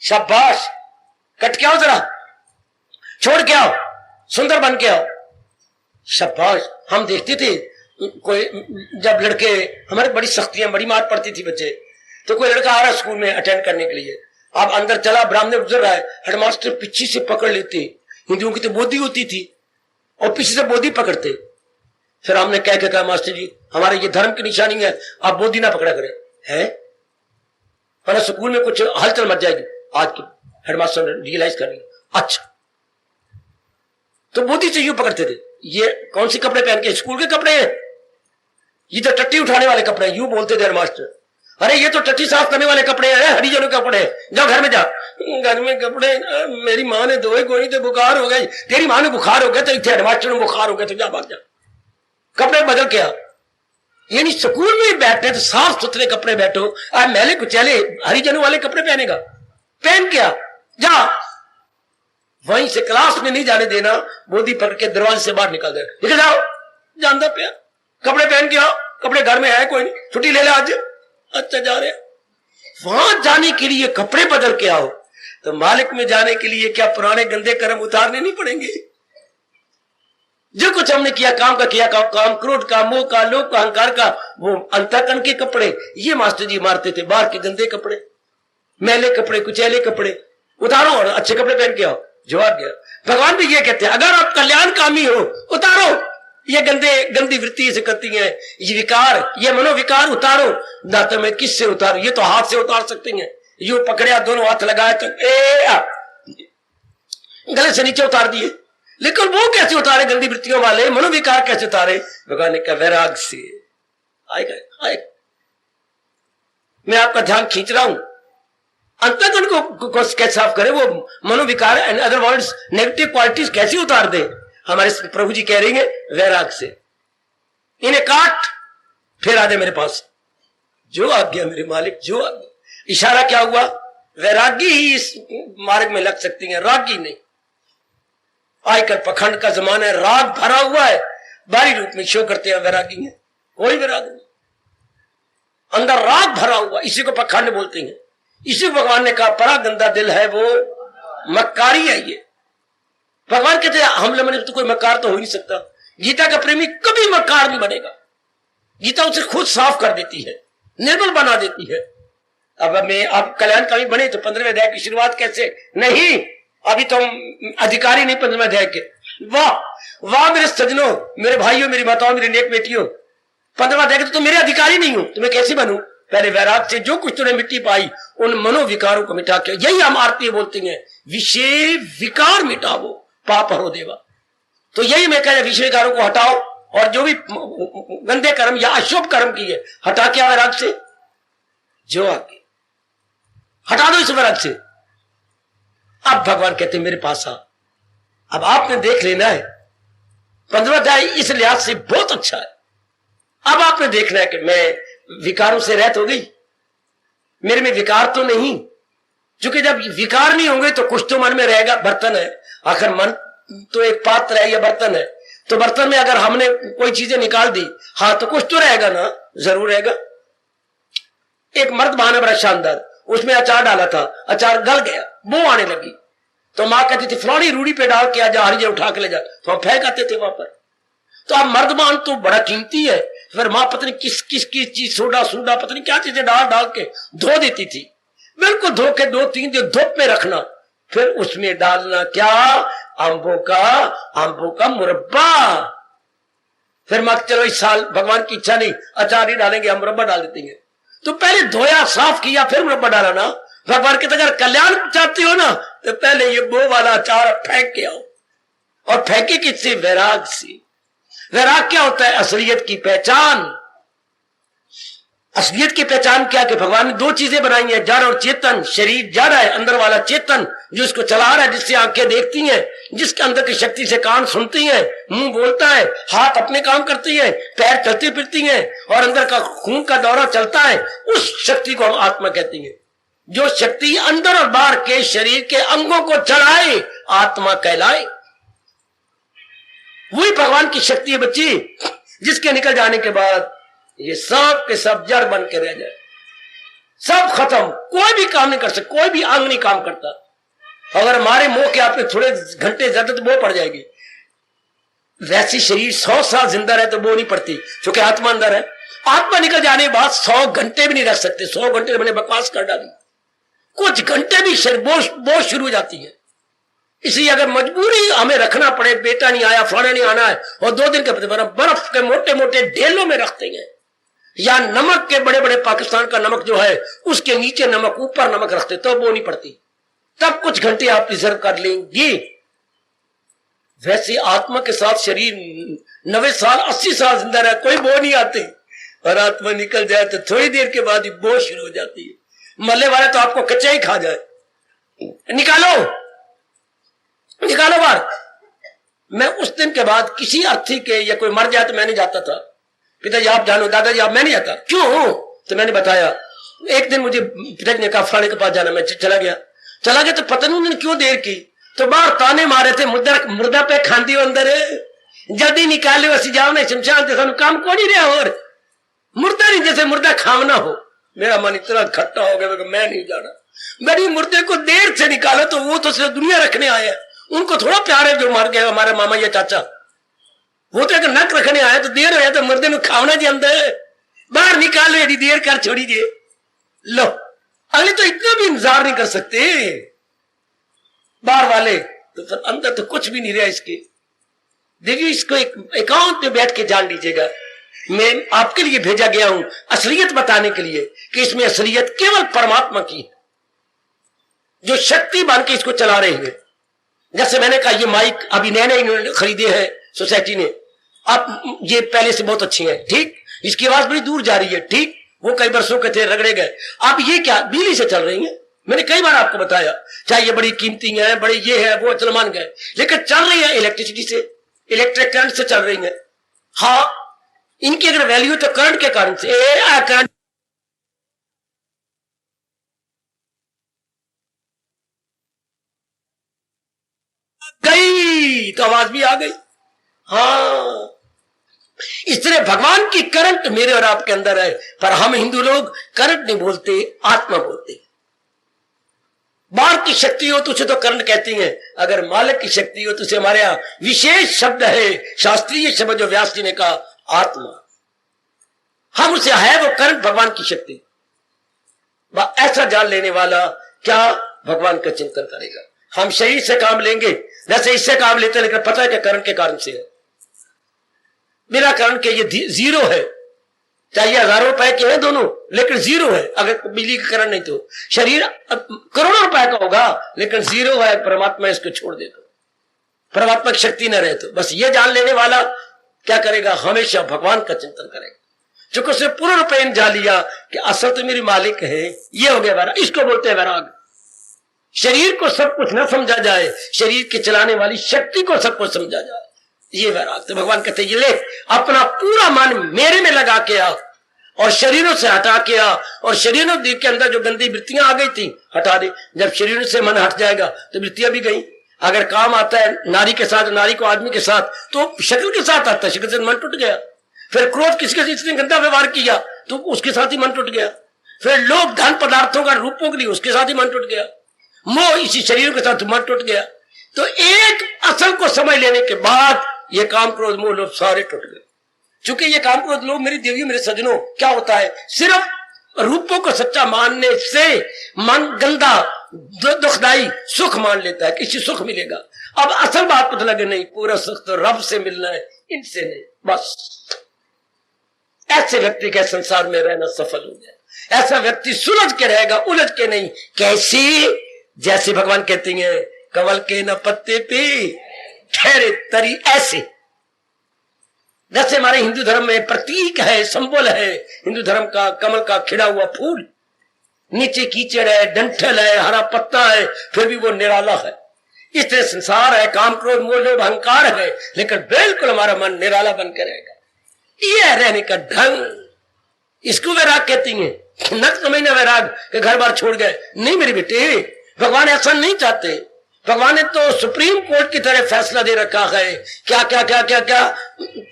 शाबाश, कट के आओ, जरा छोड़ के आओ, सुंदर बन के आओ, शाबाश। हम देखते थे कोई जब लड़के, हमारे बड़ी सख्तियां, बड़ी मार पड़ती थी बच्चे, तो कोई लड़का आ रहा स्कूल में अटेंड करने के लिए, आप अंदर चला, ब्राह्मण गुजर रहा है, हेडमास्टर पीछे से पकड़ लेते, हिंदुओं की तो बोधी होती थी और पीछे से बोधी पकड़ते। फिर हमने कह के कहा मास्टर जी हमारे ये धर्म की निशानी है, आप बोधी ना पकड़ा करें, है वरना स्कूल में कुछ हलचल मच जाएगी। आज के हेडमास्टर ने रियलाइज कर लिया, अच्छा तो बोधी से यूं पकड़ते थे। ये कौन से कपड़े पहन के? स्कूल के कपड़े हैं, ये तो टट्टी उठाने वाले कपड़े हैं, यूं बोलते थे हेडमास्टर। अरे ये तो टट्टी साफ करने वाले कपड़े हैं, हरिजनों के कपड़े, जाओ घर में जा। घर में कपड़े मेरी माँ ने धोए कोई तो बुखार हो गई, तेरी माँ ने बुखार हो गया तो इतने हेडमास्टर ने बुखार हो गया तो जा भाग जा, कपड़े बदल के आ। यानी स्कूल में बैठे तो साफ सुथरे कपड़े बैठो, आज मैले कुचैले हरिजनों वाले कपड़े पहनेगा, पहन के आ जा। वहीं से क्लास में नहीं जाने देना, बोधी पकड़ के दरवाजे से बाहर निकल दे, निकल जाओ, जानता पे कपड़े पहन के आओ, कपड़े घर में है कोई नहीं, छुट्टी ले ले आज, अच्छा जा रहे। वहां जाने के लिए कपड़े बदल के आओ, तो मालिक में जाने के लिए क्या पुराने गंदे कर्म उतारने नहीं पड़ेंगे? जो कुछ हमने किया, काम का किया, काम क्रोध का, मोह का, लोभ का, अहंकार का, वो अंतःकरण के कपड़े ये मास्टर जी मारते थे, बाहर के गंदे कपड़े। मैले कपड़े कुचैले कपड़े उतारो और अच्छे कपड़े पहन के आओ। जवाब गया। भगवान भी ये कहते हैं अगर आप कल्याणकामी हो उतारो ये गंदी वृत्ति से करती है, ये विकार, ये मनोविकार उतारो। ना तो मैं किससे उतारू, ये तो हाथ से उतार सकते हैं। यू पकड़िया, दोनों हाथ लगाए तो गले से नीचे उतार दिए। लेकिन वो कैसे उतारे, गंदी वृत्तियों वाले मनोविकार कैसे उतारे? भगवान ने कहा वैराग से आएगा। मैं आपका ध्यान खींच रहा हूं, अंतःकरण को कैसे साफ करे, वो मनोविकार and other words negative qualities कैसे उतार दे? हमारे प्रभु जी कह रही है वैराग से। इन्हें काट फिर आ दे मेरे पास। जो आज्ञा मेरे मालिक, जो आज्ञा। इशारा क्या हुआ? वैरागी ही इस मार्ग में लग सकती है, रागी नहीं। आजकल पखंड का जमाना है, राग भरा हुआ है, बाहरी रूप में शो करते हैं वैरागी है, कोई वैराग नहीं, अंदर राग भरा हुआ, इसी को पखंड बोलते हैं। इसी भगवान ने कहा बड़ा गंदा दिल है वो, मक्कारी है ये। भगवान कहते हैं हम लोगों ने तो कोई मक्कार तो हो नहीं सकता। गीता का प्रेमी कभी मक्कार नहीं बनेगा। गीता उसे खुद साफ कर देती है, निर्मल बना देती है। अब कल्याणकारी बने तो 15वें अध्याय की शुरुआत कैसे? नहीं, अभी तो हम अधिकारी नहीं 15वें अध्याय के। वाह वाह मेरे सज्जनों, मेरे भाइयों, मेरी माताओं, मेरी नेक बेटियों, 15वां अध्याय के तो मेरे अधिकारी नहीं हूं, तो मैं कैसे बनूं? पहले वैराग से जो कुछ तूने मिट्टी पाई उन मनोविकारों को मिटा के, यही हम आरती बोलती हैं, विषय विकार मिटाओ पाप हरो देवा। तो यही मैं कह रहा, विषय विकारों को हटाओ और जो भी गंदे कर्म या अशुभ कर्म किए हटा के वैराग से जो आगे हटा दो इस वैराग से। अब भगवान कहते मेरे पास आ, अब आपने देख लेना है 15वां अध्याय इस लिहाज से बहुत अच्छा है। अब आपने देखना है कि मैं विकारों से रहित हो गई, मेरे में विकार तो नहीं, क्योंकि जब विकार नहीं होंगे तो कुछ तो मन में रहेगा। बर्तन है, आखिर मन तो एक पात्र है या बर्तन है, तो बर्तन में अगर हमने कोई चीजें निकाल दी, हाँ तो कुछ तो रहेगा ना, जरूर रहेगा। एक मर्द बहाना बड़ा शानदार, उसमें अचार डाला था, अचार गल गया, बो आने लगी, तो मां कहती थी फलानी रूढ़ी पे डाल के आ जा, हरिजन उठा के ले जा, तो हम फेंक आते थे वहां पर। तो अब मर्दमान तो बड़ा कीमती है, फिर मां पत्नी किस चीज सोडा पत्नी क्या चीजें डाल के धो देती थी, बिल्कुल धो के 2-3 दिन धूप में रखना, फिर उसमें डालना क्या, आंबों का मुरब्बा। फिर मां चलो इस साल भगवान की इच्छा नहीं, अचार ही डालेंगे, हम मुरब्बा डाल देते हैं। तो पहले धोया साफ किया फिर मुरब्बा डाला ना। भगवान के अगर कल्याण चाहते हो ना तो पहले ये बो वाला अचार फेंक के आओ, और फेंके किससे? वैराग से। वैराग क्या होता है? असलियत की पहचान। असलियत की पहचान क्या? कि भगवान ने 2 चीजें बनाई हैं, जड़ और चेतन। शरीर जड़ है, अंदर वाला चेतन जो इसको चला रहा है, जिससे आंखें देखती हैं, जिसके अंदर की शक्ति से कान सुनती हैं, मुंह बोलता है, हाथ अपने काम करती है, पैर चलती फिरती हैं, और अंदर का खून का दौरा चलता है। उस शक्ति को हम आत्मा कहती हैं। जो शक्ति अंदर और बाहर के शरीर के अंगों को चलाए आत्मा कहलाए। वही भगवान की शक्ति है बच्ची, जिसके निकल जाने के बाद ये सब के सब जड़ बन के रह जाए, सब खत्म, कोई भी काम नहीं कर सकता, कोई भी अंग नहीं काम करता। अगर हमारे मुंह के आप थोड़े घंटे ज्यादा तो वो पड़ जाएगी। वैसी शरीर 100 साल जिंदा रहे तो वो नहीं पड़ती, क्योंकि आत्मा अंदर है। आत्मा निकल जाने के बाद 100 घंटे भी नहीं रह सकते। 100 घंटे मैंने बकवास कर डाली, कुछ घंटे भी शरीर बोझ शुरू हो जाती है। इसलिए अगर मजबूरी हमें रखना पड़े, बेटा नहीं आया, फलाना नहीं आना है, और 2 दिन के बर्फ के मोटे मोटे ढेलों में रखते हैं, या नमक के बड़े बड़े पाकिस्तान का नमक जो है उसके नीचे नमक, ऊपर नमक रखते, तो वो नहीं पड़ती, तब कुछ घंटे आप रिजर्व कर लेंगे। वैसे आत्मा के साथ शरीर 90 साल 80 साल जिंदा रहे, कोई बो नहीं आती, और आत्मा निकल जाए तो थोड़ी देर के बाद ही बो शुरू हो जाती है। मरने वाले तो आपको कच्चा ही खा जाए। निकालो बाहर। मैं उस दिन के बाद किसी अर्थी के या कोई मर जाए तो मैं नहीं जाता था। पिताजी आप जानो, दादाजी आप, मैं नहीं जाता। क्यों? तो मैंने बताया। एक दिन मुझे पिताजी ने कहा फलाने के पास जाना, मैं चला गया तो पता नहीं उन्होंने क्यों देर की, तो बाहर ताने मारे थे, मुर्दा पे खांदी अंदर जल्दी निकाले, वैसी जाओ नहीं शमशान से, काम को नहीं रहा, और मुर्दा नहीं जैसे मुर्दा खावना हो। मेरा मन इतना खट्टा हो गया, मैं नहीं जाना। मेरी मुर्दे को देर से निकालो, तो वो तो सिर्फ दुनिया रखने आए हैं, उनको थोड़ा प्यार है जो मर गए हमारे मामा या चाचा। वो तो अगर नक रखने आया तो देर हो तो मुर्दे में खावना जी अंदर, बाहर निकालो, यदि देर कर छोड़ी जे लो। अगले तो इतना भी इंतजार नहीं कर सकते बाहर वाले, तो फिर अंदर तो कुछ भी नहीं रहा इसके। देखिए इसको एक एकांत में बैठ के जान लीजिएगा, मैं आपके लिए भेजा गया हूं असलियत बताने के लिए कि इसमें असलियत केवल परमात्मा की है, जो शक्ति बन के इसको चला रहे हैं। जैसे मैंने कहा ये माइक अभी नए नए इन्होंने खरीदे हैं सोसाइटी ने, अब ये पहले से बहुत अच्छी है, ठीक, इसकी आवाज बड़ी दूर जा रही है, ठीक, वो कई वर्षों के थे रगड़े गए, अब ये क्या बिजली से चल रही है। मैंने कई बार आपको बताया, चाहे ये बड़ी कीमती है, बड़ी ये है वो, चल मान गए, लेकिन चल रही है इलेक्ट्रिसिटी से, इलेक्ट्रिक करंट से चल रही है। हाँ, इनकी अगर वैल्यू तो करंट के कारण से, करंट गई तो आवाज भी आ गई। हाँ, इस तरह भगवान की करंट मेरे और आपके अंदर है, पर हम हिंदू लोग करंट नहीं बोलते, आत्मा बोलते। बाहर की शक्ति हो तो उसे तो करंट कहती हैं, अगर मालिक की शक्ति हो तो उसे हमारे यहां विशेष शब्द है, शास्त्रीय शब्द जो व्यास जी ने कहा, आत्मा। हम उसे है वो करंट, भगवान की शक्ति। ऐसा जान लेने वाला क्या भगवान का चिंतन करेगा। हम शरीर से काम लेंगे, जैसे इससे काम लेते, लेकिन पता है कि करंट के कारण से है, बिना करंट के ये जीरो है, चाहिए हजारों रुपए के हैं दोनों, लेकिन जीरो है अगर बिजली का करंट नहीं तो। शरीर करोड़ों रुपए का होगा लेकिन जीरो है, परमात्मा इसको छोड़ दे तो, परमात्मा की शक्ति न रहे तो। बस ये जान लेने वाला क्या करेगा, हमेशा भगवान का चिंतन करेगा, चूंकि उसने पूर्ण रूप में जान लिया कि असल तो मेरी मालिक है। ये हो गया वैराग, इसको बोलते हैं वैराग। शरीर को सब कुछ न समझा जाए, शरीर के चलाने वाली शक्ति को सब कुछ समझा जाए, ये वैराग। तो भगवान कहते हैं ये ले अपना पूरा मन मेरे में लगा के आ, और शरीरों से हटा के आ, और शरीरों के अंदर जो गंदी वृत्तियां आ गई थी हटा दे। जब शरीरों से मन हट जाएगा तो वृत्तियां भी गई। अगर काम आता है नारी के साथ, नारी को आदमी के साथ, तो शक्ल के साथ आता है, शक्ल से मन टूट गया। फिर क्रोध किसके साथ इसने गंदा व्यवहार किया तो उसके साथ ही मन टूट गया। फिर लोभ धन पदार्थों का रूपों के लिए उसके साथ ही मन टूट गया। मोह इसी शरीर के साथ मन टूट गया। तो एक असल को समझ लेने के बाद ये काम क्रोध मोह लोभ सारे टूट गए। चूंकि ये काम क्रोध लोभ मेरी देवियों मेरे सजनों क्या होता है, सिर्फ रूपों को सच्चा मानने से मन गंदा दुखदाई सुख मान लेता है, किसी सुख मिलेगा। अब असल बात पता लगे नहीं, पूरा सुख तो रब से मिलना है, इनसे नहीं। बस ऐसे व्यक्ति के संसार में रहना सफल हो जाए। ऐसा व्यक्ति सुलझ के रहेगा, उलझ के नहीं। कैसे? जैसे भगवान कहते हैं कमल के न पत्ते पे ठहरे तरी, ऐसे। जैसे हमारे हिंदू धर्म में प्रतीक है, संबल है हिंदू धर्म का, कमल का खिड़ा हुआ फूल, नीचे कीचड़ है, डंठल है, हरा पत्ता है, फिर भी वो निराला है। इस तरह संसार है, काम क्रोध मोह लोभ अहंकार है, लेकिन बिल्कुल हमारा मन निराला बन के रहेगा। ये रहने का ढंग, इसको वैराग कहती हैं। न समझना वैराग के घर बार छोड़ गए, नहीं मेरे बेटे, भगवान ऐसा नहीं चाहते। भगवान ने तो सुप्रीम कोर्ट की तरह फैसला दे रखा है, क्या क्या क्या क्या क्या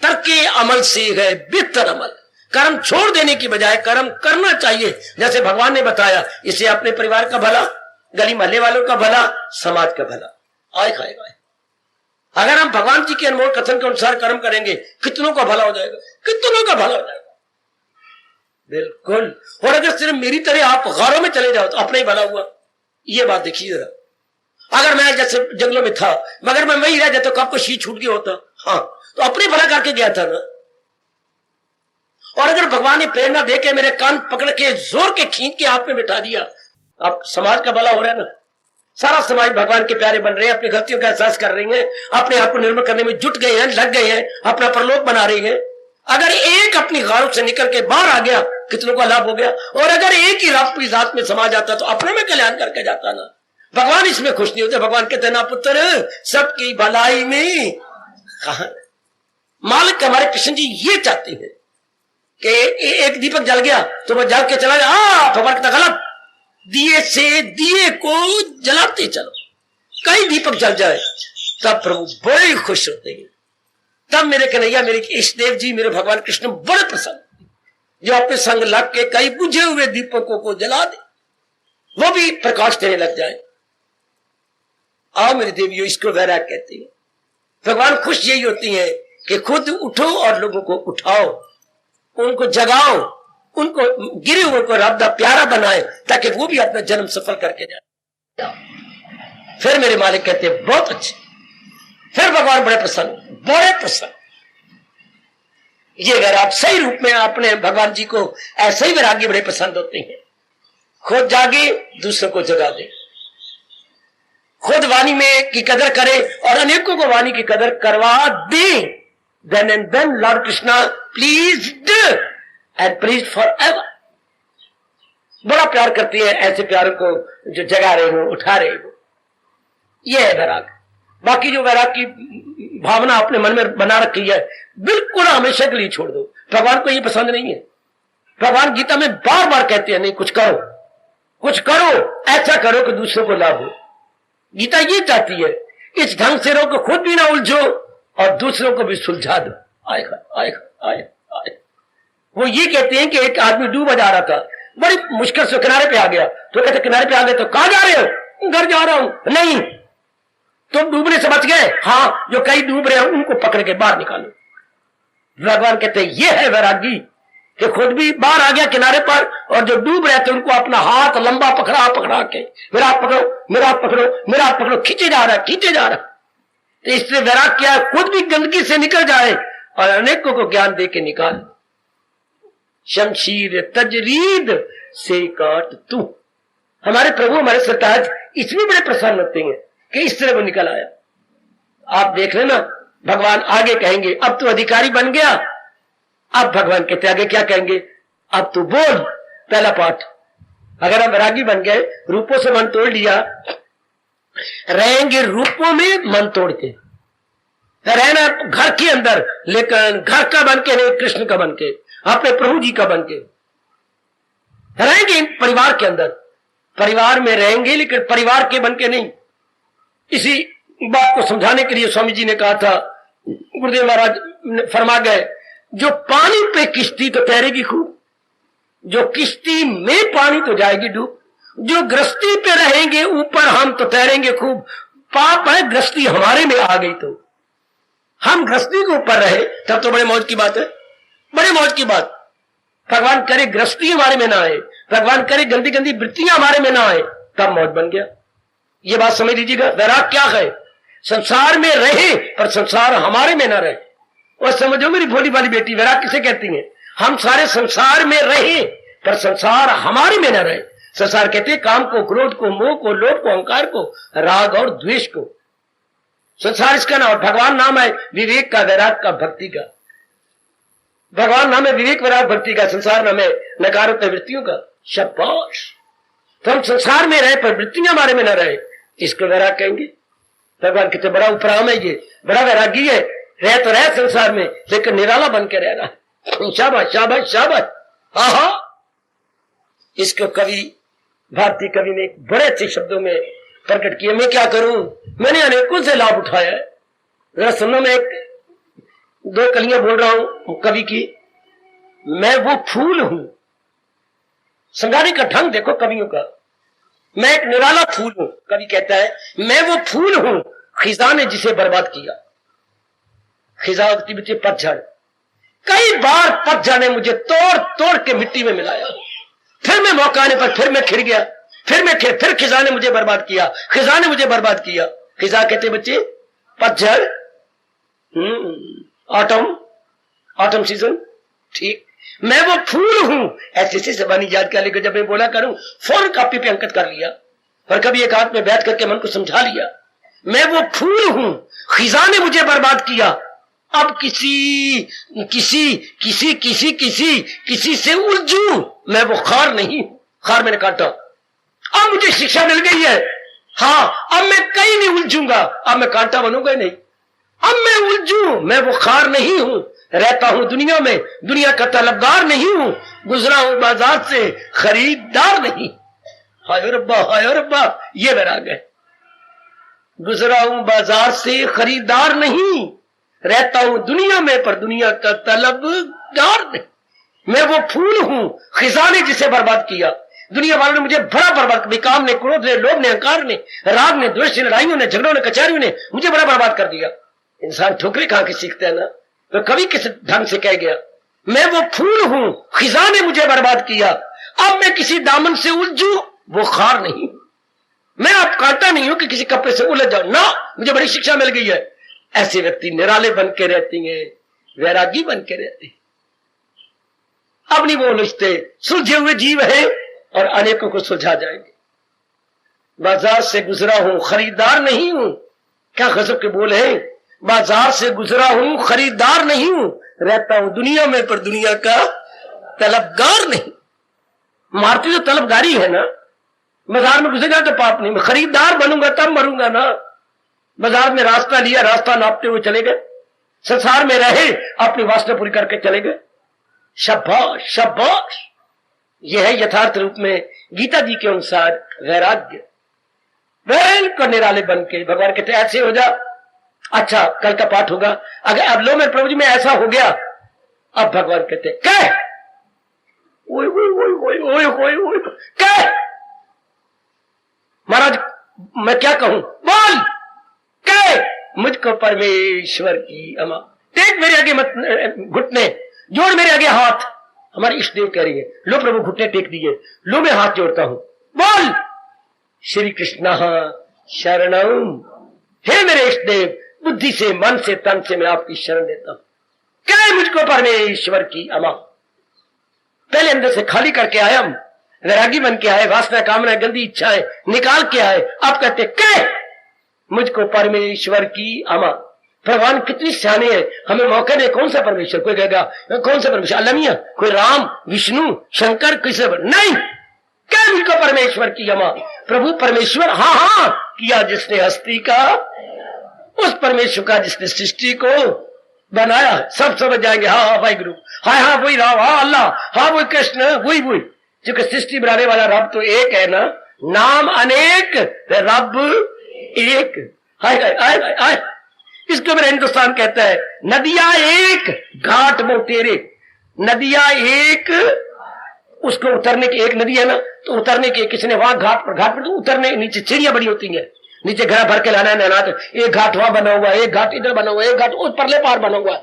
तर्के अमल से है बेहतर अमल। कर्म छोड़ देने की बजाय कर्म करना चाहिए। जैसे भगवान ने बताया, इसे अपने परिवार का भला, गली मोहल्ले वालों का भला, समाज का भला, आए खाएगा। अगर हम भगवान जी के अनमोल कथन के अनुसार कर्म करेंगे, कितनों का भला हो जाएगा, कितनों का भला हो जाएगा, बिल्कुल। और अगर सिर्फ मेरी तरह आप गारों में चले जाओ तो अपना ही भला हुआ। ये बात देखिए जरा, अगर मैं जैसे जंगलों में था, मगर मैं वही रह जाता तो कब को शी छूट गया होता, हाँ, तो अपने भला करके गया था ना। और अगर भगवान ने प्रेरणा देके मेरे कान पकड़ के जोर के खींच के आप में बिठा दिया, आप समाज का भला हो रहा है ना। सारा समाज भगवान के प्यारे बन रहे हैं, अपनी गलतियों का एहसास कर रही हैं, अपने आप को निर्मल करने में जुट गए हैं, लग गए हैं, अपना परलोक बना रही हैं। अगर एक अपनी गारों से निकल के बाहर आ गया, कितनों का लाभ हो गया। और अगर एक ही अपनी जात में समा जाता तो अपने में कल्याण करके जाता ना। भगवान इसमें खुश नहीं होते। भगवान कहते ना पुत्र, सबकी भलाई में कहा। मालिक हमारे कृष्ण जी ये चाहते हैं कि एक दीपक जल गया तो वह जल के चला गया, भगवान कहता गलत, दिए से दिए को जलाते चलो, कई दीपक जल जाए, तब प्रभु बड़े खुश होते हैं। तब मेरे कन्हैया, मेरे इष्ट देव जी, मेरे भगवान कृष्ण बड़े प्रसन्न, जो अपने संग लग के कई बुझे हुए दीपकों को जला दे, वो भी प्रकाश देने लग जाए। आओ मेरे देवियों, इसको वैराग कहते हैं। भगवान खुश यही होती है कि खुद उठो और लोगों को उठाओ, उनको जगाओ, उनको गिरे हुए को रब प्यारा बनाए ताकि वो भी अपना जन्म सफल करके जाए। फिर मेरे मालिक कहते हैं बहुत अच्छे। फिर भगवान बड़े प्रसन्न। ये वैराग सही रूप में अपने भगवान जी को ऐसे ही वैरागी बड़े पसंद होते हैं। खुद जागे, दूसरों को जगा दे, खुद वाणी में की कदर करे और अनेकों को वाणी की कदर करवा दे। Then and then lord Krishna pleased and please for ever. बड़ा प्यार करती है ऐसे प्यारों को जो जगा रहे हो, उठा रहे हो। यह है वैराग। बाकी जो वैराग की भावना अपने मन में बना रखी है बिल्कुल हमेशा के लिए छोड़ दो। भगवान को ये पसंद नहीं है। भगवान गीता में बार बार कहते हैं नहीं, कुछ करो, ऐसा करो कि दूसरों को लाभ हो। गीता ये चाहती है इस ढंग से रहो कि खुद भी ना उलझो और दूसरों को भी सुलझा दो। आए। वो ये कहते हैं कि एक आदमी डूबा जा रहा था, बड़ी मुश्किल से किनारे पे आ गया, तो कहते किनारे पे आ गए तो कहां जा रहे हो? घर जा रहा हूं। नहीं, तुम डूबने से बच गए? हाँ, जो कई डूब रहे हैं उनको पकड़ के बाहर निकालो। भगवान कहते हैं ये है वैरागी कि खुद भी बाहर आ गया किनारे पर और जो डूब रहे थे उनको अपना हाथ लंबा पकड़ा के मेरा हाथ पकड़ो, खींचे जा रहा। तो इससे वैराग क्या है? खुद भी गंदगी से निकल जाए और अनेकों को ज्ञान दे के निकाल। शमशीर तजरीद से काट तू। हमारे प्रभु हमारे सरताज इसमें बड़े प्रसन्न होते हैं कि इस तरह वो निकल आया। आप देख लेना, भगवान आगे कहेंगे अब तू अधिकारी बन गया। अब भगवान कहते आगे क्या कहेंगे? अब तू बोल। पहला पाठ, अगर हम वैरागी बन गए, रूपों से मन तोड़ लिया, रहेंगे रूपों में मन तोड़ के, रहना घर के अंदर, लेकिन घर का बन के नहीं, कृष्ण का बन के, अपने प्रभु जी का बन के रहेंगे। परिवार के अंदर, परिवार में रहेंगे लेकिन परिवार के बन के नहीं। इसी बात को समझाने के लिए स्वामी जी ने कहा था, गुरुदेव महाराज फरमा गए, जो पानी पे किश्ती तो तैरेगी खूब, जो किश्ती में पानी तो जाएगी डूब। जो गृहस्थी पे रहेंगे ऊपर हम तो तैरेंगे खूब। पाप है गृहस्थी हमारे में आ गई तो हम गृहस्थी के ऊपर रहे तब तो बड़े मौज की बात है, बड़े मौज की बात। भगवान करे गृहस्थी हमारे में ना आए, भगवान करे गंदी गंदी वृत्तियां हमारे में ना आए, तब मौज बन गया। ये बात समझ लीजिएगा। वैराग क्या है? संसार में रहे पर संसार हमारे में ना रहे। और समझो मेरी भोली वाली बेटी, वैराग किसे कहती है? हम सारे संसार में रहे पर संसार हमारे में ना रहे। संसार कहते हैं काम को, क्रोध को, मोह को, लोभ को, अहंकार को, राग और द्वेष को। संसार इसका नाम। भगवान नाम है विवेक का, वैराग का, भक्ति का। भगवान नाम है विवेक, वैराग, भक्ति का। संसार नाम है नकारात्मक वृत्तियों का। शाबाश। तो हम संसार में रहे पर वृत्तियां हमारे में न रहे, इसको वैराग कहेंगे। भगवान कहते बड़ा उपराम है, ये बड़ा वैरागी है। रह तो रहे संसार में लेकिन निराला बन के रह रहा। शाबाश शाबाश शाबाश। आहा, इसको कवि, भारतीय कवि ने बड़े अच्छे शब्दों में प्रकट किया। मैं क्या करूं, मैंने अनेकों से लाभ उठाया है। जरा सुनो, मैं एक दो कलियां बोल रहा हूं कवि की। मैं वो फूल हूं, संगाने का ढंग देखो कवियों का। मैं एक निराला फूल हूं, कवि कहता है मैं वो फूल हूं खिजा ने जिसे बर्बाद किया। खिजा होती बच्चे पतझड़। कई बार पतझड़ ने मुझे तोड़ तोड़ के मिट्टी में मिलाया, फिर मैं मौका आने पर फिर मैं खिल गया, फिर खिजा ने मुझे बर्बाद किया, खिजा ने मुझे बर्बाद किया। खिजा कहते बच्चे पतझड़, ऑटम सीजन। ठीक, मैं वो फूल हूं। ऐसे ऐसे जबानी याद कर लेकर जब मैं बोला करूं फौरन कॉपी पे अंकित कर लिया और कभी एक हाथ में बैठ करके मन को समझा लिया। मैं वो फूल हूं, खिजा ने मुझे बर्बाद किया। अब किसी किसी किसी किसी किसी किसी से उलझूं, मैं वो खार नहीं हूं। खार मैंने काटा, अब मुझे शिक्षा मिल गई है। हाँ, अब मैं कहीं नहीं उलझूंगा, अब मैं कांटा बनूंगा नहीं। अब मैं उलझूं, मैं वो खार नहीं हूं। रहता हूं दुनिया में, दुनिया का तलबगार नहीं हूं। गुजरा हूं बाजार से, खरीदार नहीं। हाय रब्बा, हाय रब्बा, ये वैराग है। गुजरा हूं बाजार से, खरीदार नहीं। रहता हूं दुनिया में पर दुनिया का तलबगार नहीं। मैं वो फूल हूं खिजा ने जिसे बर्बाद किया। दुनिया वालों ने मुझे बड़ा बर्बाद, बेकाम ने, क्रोध ने, लोभ ने, अहंकार ने, राग ने, द्वेष ने, लड़ाइयों ने, झगड़ों ने, कचहरियों ने मुझे बड़ा बर्बाद कर दिया। इंसान ठोकरे खा के सीखता है ना, तो कभी किस ढंग से कह गया मैं वो फूल हूं, खिजा ने मुझे बर्बाद किया। अब मैं किसी दामन से उलझू, वो खार नहीं। मैं अब कांटा नहीं हूं कि किसी कपड़े से उलझ जाऊं ना, मुझे बड़ी शिक्षा मिल गई है। ऐसे व्यक्ति निराले बन के रहते हैं, वैरागी बन के रहते हैं, अब नहीं वो उलझते, सुलझे हुए जीव है और अनेकों को सुलझा जाएंगे। बाजार से गुजरा हूं, खरीदार नहीं हूं। क्या गजब के बोल हैं। बाजार से गुजरा हूं, खरीदार नहीं हूं, रहता हूं दुनिया में पर दुनिया का तलबगार नहीं। मारती तो तलबगारी है ना, बाजार में घुसेगा तो पाप नहीं, मैं खरीदार बनूंगा तब मरूंगा ना। बाजार में रास्ता लिया, रास्ता नापते हुए चले गए, संसार में रहे, अपनी वासना पूरी करके चले गए। शाबाश शाबाश, यह है यथार्थ रूप में गीता जी के अनुसार वैराग्य। बिल्कुल निराले बन के भगवान कहते ऐसे हो जा। अच्छा, कल का पाठ होगा। अगर अब लो मैं प्रभु जी में ऐसा हो गया, अब भगवान कहते क्या महाराज मैं क्या कहूं, बोल क्या। मुझको परमेश्वर की अमा, टेक मेरे आगे मत घुटने, जोड़ मेरे आगे हाथ। हमारी इष्ट देव कह रही है, लो प्रभु घुटने टेक दिए, लो मैं हाथ जोड़ता हूं, बोल श्री कृष्ण शरणम। हे मेरे इष्ट देव, बुद्धि से, मन से, तन से मैं आपकी शरण देता हूं। क्या मुझको परमेश्वर की अमा। पहले अंदर से खाली करके आए हम, वैरागी बन के आए, वासना कामना गंदी इच्छाएं निकाल के आए। आप कहते क्या मुझको परमेश्वर की अमा। भगवान कितनी सियाने हैं, हमें मौका दे। कौन सा परमेश्वर, कोई कहेगा कौन सा परमेश्वर, अलमिया, कोई राम विष्णु शंकर, किसे नहीं। क्या मुझको परमेश्वर की अमा। प्रभु परमेश्वर, हाँ हाँ किया जिसने हस्ती का, उस परमेश्वर का जिसने सृष्टि को बनाया। सब समझ जाएंगे, हाँ हाँ भाई गुरु, हाँ हाँ वही राम, हाँ अल्लाह, हाँ वही कृष्ण, वही वही। क्योंकि सृष्टि बनाने वाला रब तो एक है ना, नाम अनेक रब एक। हाय हाय हाय हाय। इसको मेरा हिंदुस्तान कहता है, नदियां एक घाट वो तेरे। नदियां एक, उसको उतरने की एक नदी है ना, तो उतरने की किसी ने वहां घाट पर तो उतरने, नीचे चिड़ियां बड़ी होती हैं, नीचे घर भर के लाना है नहना। तो एक घाट वहां बना हुआ, एक घाट इधर बना हुआ, एक घाट उस परले पार बना हुआ।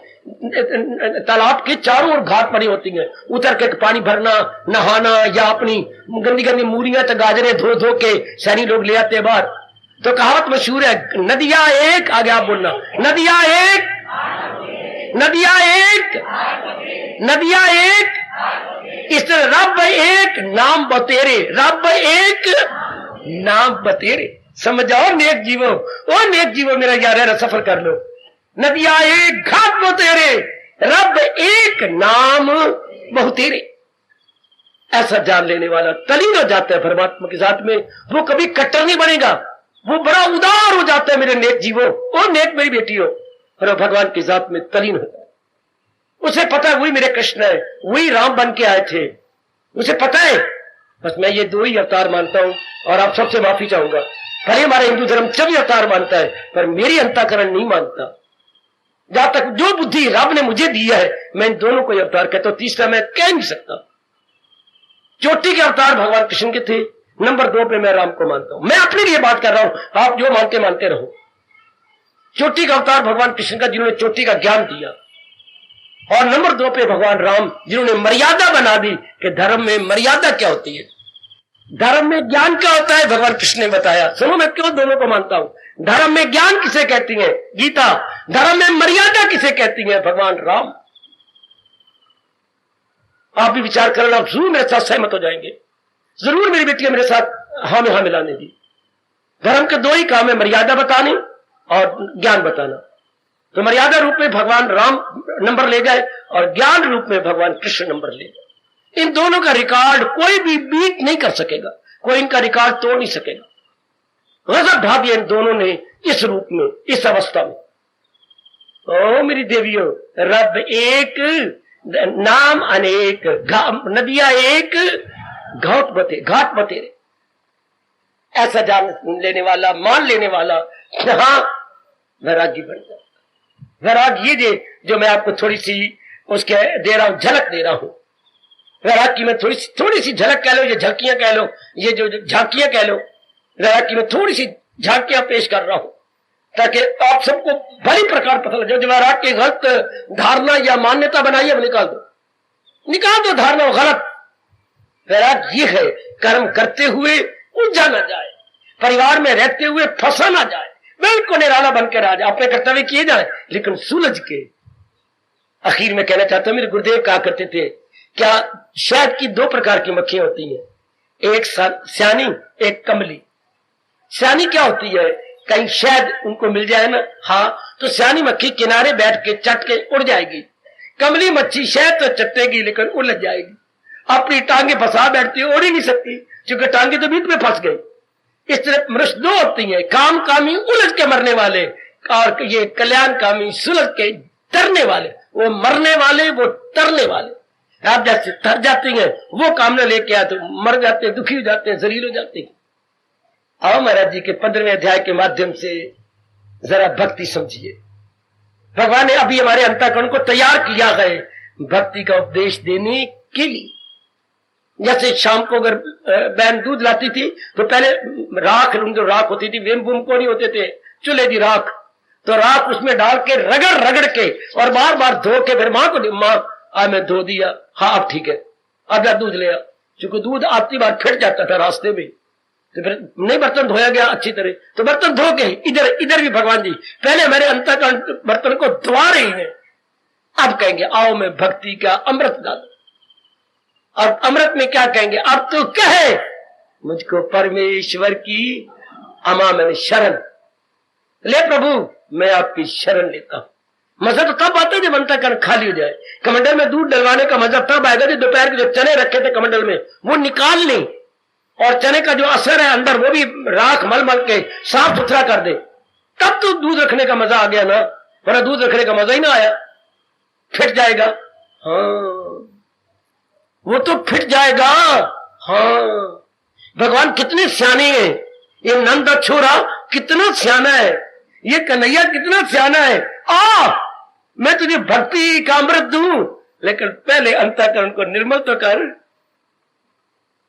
तालाब के चारों ओर घाट पड़ी होती हैं, उतर के पानी भरना, नहाना, या अपनी गंदी गंदी मूलियां तो गाजरे धो धो के शहरी लोग ले आते बाहर। तो कहावत मशहूर है, नदियां एक, आगे आप बोलना, नदियां एक, नदियां एक, नदियां एक। इस तरह रब एक नाम बतेरे, रब एक नाम बतेरे। समझाओ नेक जीवो, ओ नेक जीवो मेरा यार सफर कर लो। नदियां एक घाट बतेरे, रब एक नाम बहुतेरे। ऐसा जान लेने वाला तलीन हो जाता है परमात्मा के साथ में, वो कभी कट्टर नहीं बनेगा, वो बड़ा उदार हो जाता है। मेरे नेक जीवो, ओ नेक मेरी बेटी हो, और भगवान की जात में तलीन होता है। उसे पता है वही मेरे कृष्ण है, वही राम बन के आए थे, उसे पता है। बस मैं ये दो ही अवतार मानता हूं, और आप सबसे माफी चाहूंगा। भले हमारा हिंदू धर्म 24 अवतार मानता है, पर मेरी अंतःकरण नहीं मानता। जहां तक जो बुद्धि रब ने मुझे दी है, मैं इन दोनों को अवतार कहता हूं, तीसरा मैं कह नहीं सकता। चोटी के अवतार भगवान कृष्ण के थे, नंबर 2 पे मैं राम को मानता हूं। मैं अपने लिए बात कर रहा हूं, आप जो मानते मानते रहो। चोटी का अवतार भगवान कृष्ण का, जिन्होंने चोटी का ज्ञान दिया, और नंबर 2 पे भगवान राम, जिन्होंने मर्यादा बना दी कि धर्म में मर्यादा क्या होती है, धर्म में ज्ञान क्या होता है, भगवान कृष्ण ने बताया। सुनो, मैं क्यों दोनों को मानता हूं। धर्म में ज्ञान किसे कहती है, गीता। धर्म में मर्यादा किसे कहती है, भगवान राम। आप भी विचार करना, आप जरूर मेरे साथ सहमत हो जाएंगे। जरूर मेरी बेटियां मेरे साथ हाँ में हाँ मिलाने दी। धर्म के 2 ही काम है, मर्यादा बतानी और ज्ञान बताना। तो मर्यादा रूप में भगवान राम नंबर ले गए, और ज्ञान रूप में भगवान कृष्ण नंबर ले गए। इन दोनों का रिकॉर्ड कोई भी बीट नहीं कर सकेगा, कोई इनका रिकॉर्ड तोड़ नहीं सकेगा। गजब ढा दिया इन दोनों ने इस रूप में, इस अवस्था में। ओ मेरी देवियों, रब एक नाम अनेक, नदियां एक घाट बतेरे। ऐसा जान लेने वाला, मान लेने वाला, हाँ वैरागी बन जाता। वैराग ये जो मैं आपको थोड़ी सी उसके दे रहा हूं, झलक दे रहा हूं। वैराग की मैं थोड़ी सी झलक कह लो, ये झलकियां कह लो, ये जो झांकियां कह लो, वैराग की मैं थोड़ी सी झांकियां पेश कर रहा हूं, ताकि आप सबको भली प्रकार पता लगे। जो वैराग की गलत धारणा या मान्यता बनाई है वो निकाल दो। निकाल दो धारणा गलत। वैराग ये है कर्म करते हुए उलझा ना जाए, परिवार में रहते हुए फंसा ना जाए, बिल्कुल निराला बनकर आ जाए, अपने कर्तव्य किए जाए लेकिन सुलझ के। आखिर में कहना चाहता हूं, मेरे गुरुदेव कहा करते थे, क्या शहद की दो प्रकार की मक्खियां होती हैं, एक स्यानी एक कमली। स्यानी क्या होती है, कहीं शहद उनको मिल जाए ना, हाँ, तो स्यानी मक्खी किनारे बैठ के चट के उड़ जाएगी। कमली मच्छी शहद तो चटेगी लेकिन उलझ जाएगी, अपनी टांगे फंसा बैठती है, उड़ ही नहीं सकती क्योंकि टांगे तो बीच में फंस गई। इस तरह मनुष्य दो होती है, काम कामी उलझ के मरने वाले और ये कल्याण कामी सुलझ के तरने वाले। वो मरने वाले, वो तरने वाले। आप जैसे तर जाती हैं वो कामना लेके आते, मर जाते हैं, दुखी हो जाते हैं, जलील हो जाते हैं। आओ महाराज जी के 15वें अध्याय के माध्यम से जरा भक्ति समझिए। भगवान ने अभी हमारे अंतःकरण को तैयार किया है भक्ति का उपदेश देने के लिए। जैसे शाम को अगर बहन दूध लाती थी तो पहले राख, जो राख होती थी, वेम बुम को नहीं होते थे, चूल्हे की राख, तो राख उसमें डाल के रगड़ रगड़ के और बार बार धो के फिर माँ को, माँ आज मैं धो दिया, हाँ अब ठीक है, अब जा दूध ले आ। क्योंकि दूध आती बार फिट जाता था रास्ते में, तो फिर नहीं बर्तन धोया गया अच्छी तरह, तो बर्तन धो के इधर भी भगवान जी पहले हमारे अंतःकरण बर्तन को धुआ रही हैं। अब कहेंगे आओ मैं भक्ति का अमृत डाल, और अमृत में क्या कहेंगे, अब तो कहे मुझको परमेश्वर की अमामन शरण ले, प्रभु मैं आपकी शरण लेता हूं। मजा तो तब आता है जब अंतःकरण खाली हो जाए। कमंडल में दूध डलवाने का मजा तब आएगा जब दोपहर के जो चने रखे थे कमंडल में वो निकाल लें और चने का जो असर है अंदर वो भी राख मल मल के साफ सुथरा कर दे, तब तो दूध रखने का मजा आ गया ना, वरना दूध रखने का मजा ही ना आया। फिट जाएगा, हाँ वो तो फिट जाएगा। हाँ भगवान कितने सियाने हैं, ये नंद छोरा कितना सियाना है, ये कन्हैया कितना सियाना है। मैं तुझे भक्ति का अमृत दूं, लेकिन पहले अंतःकरण को निर्मल तो कर,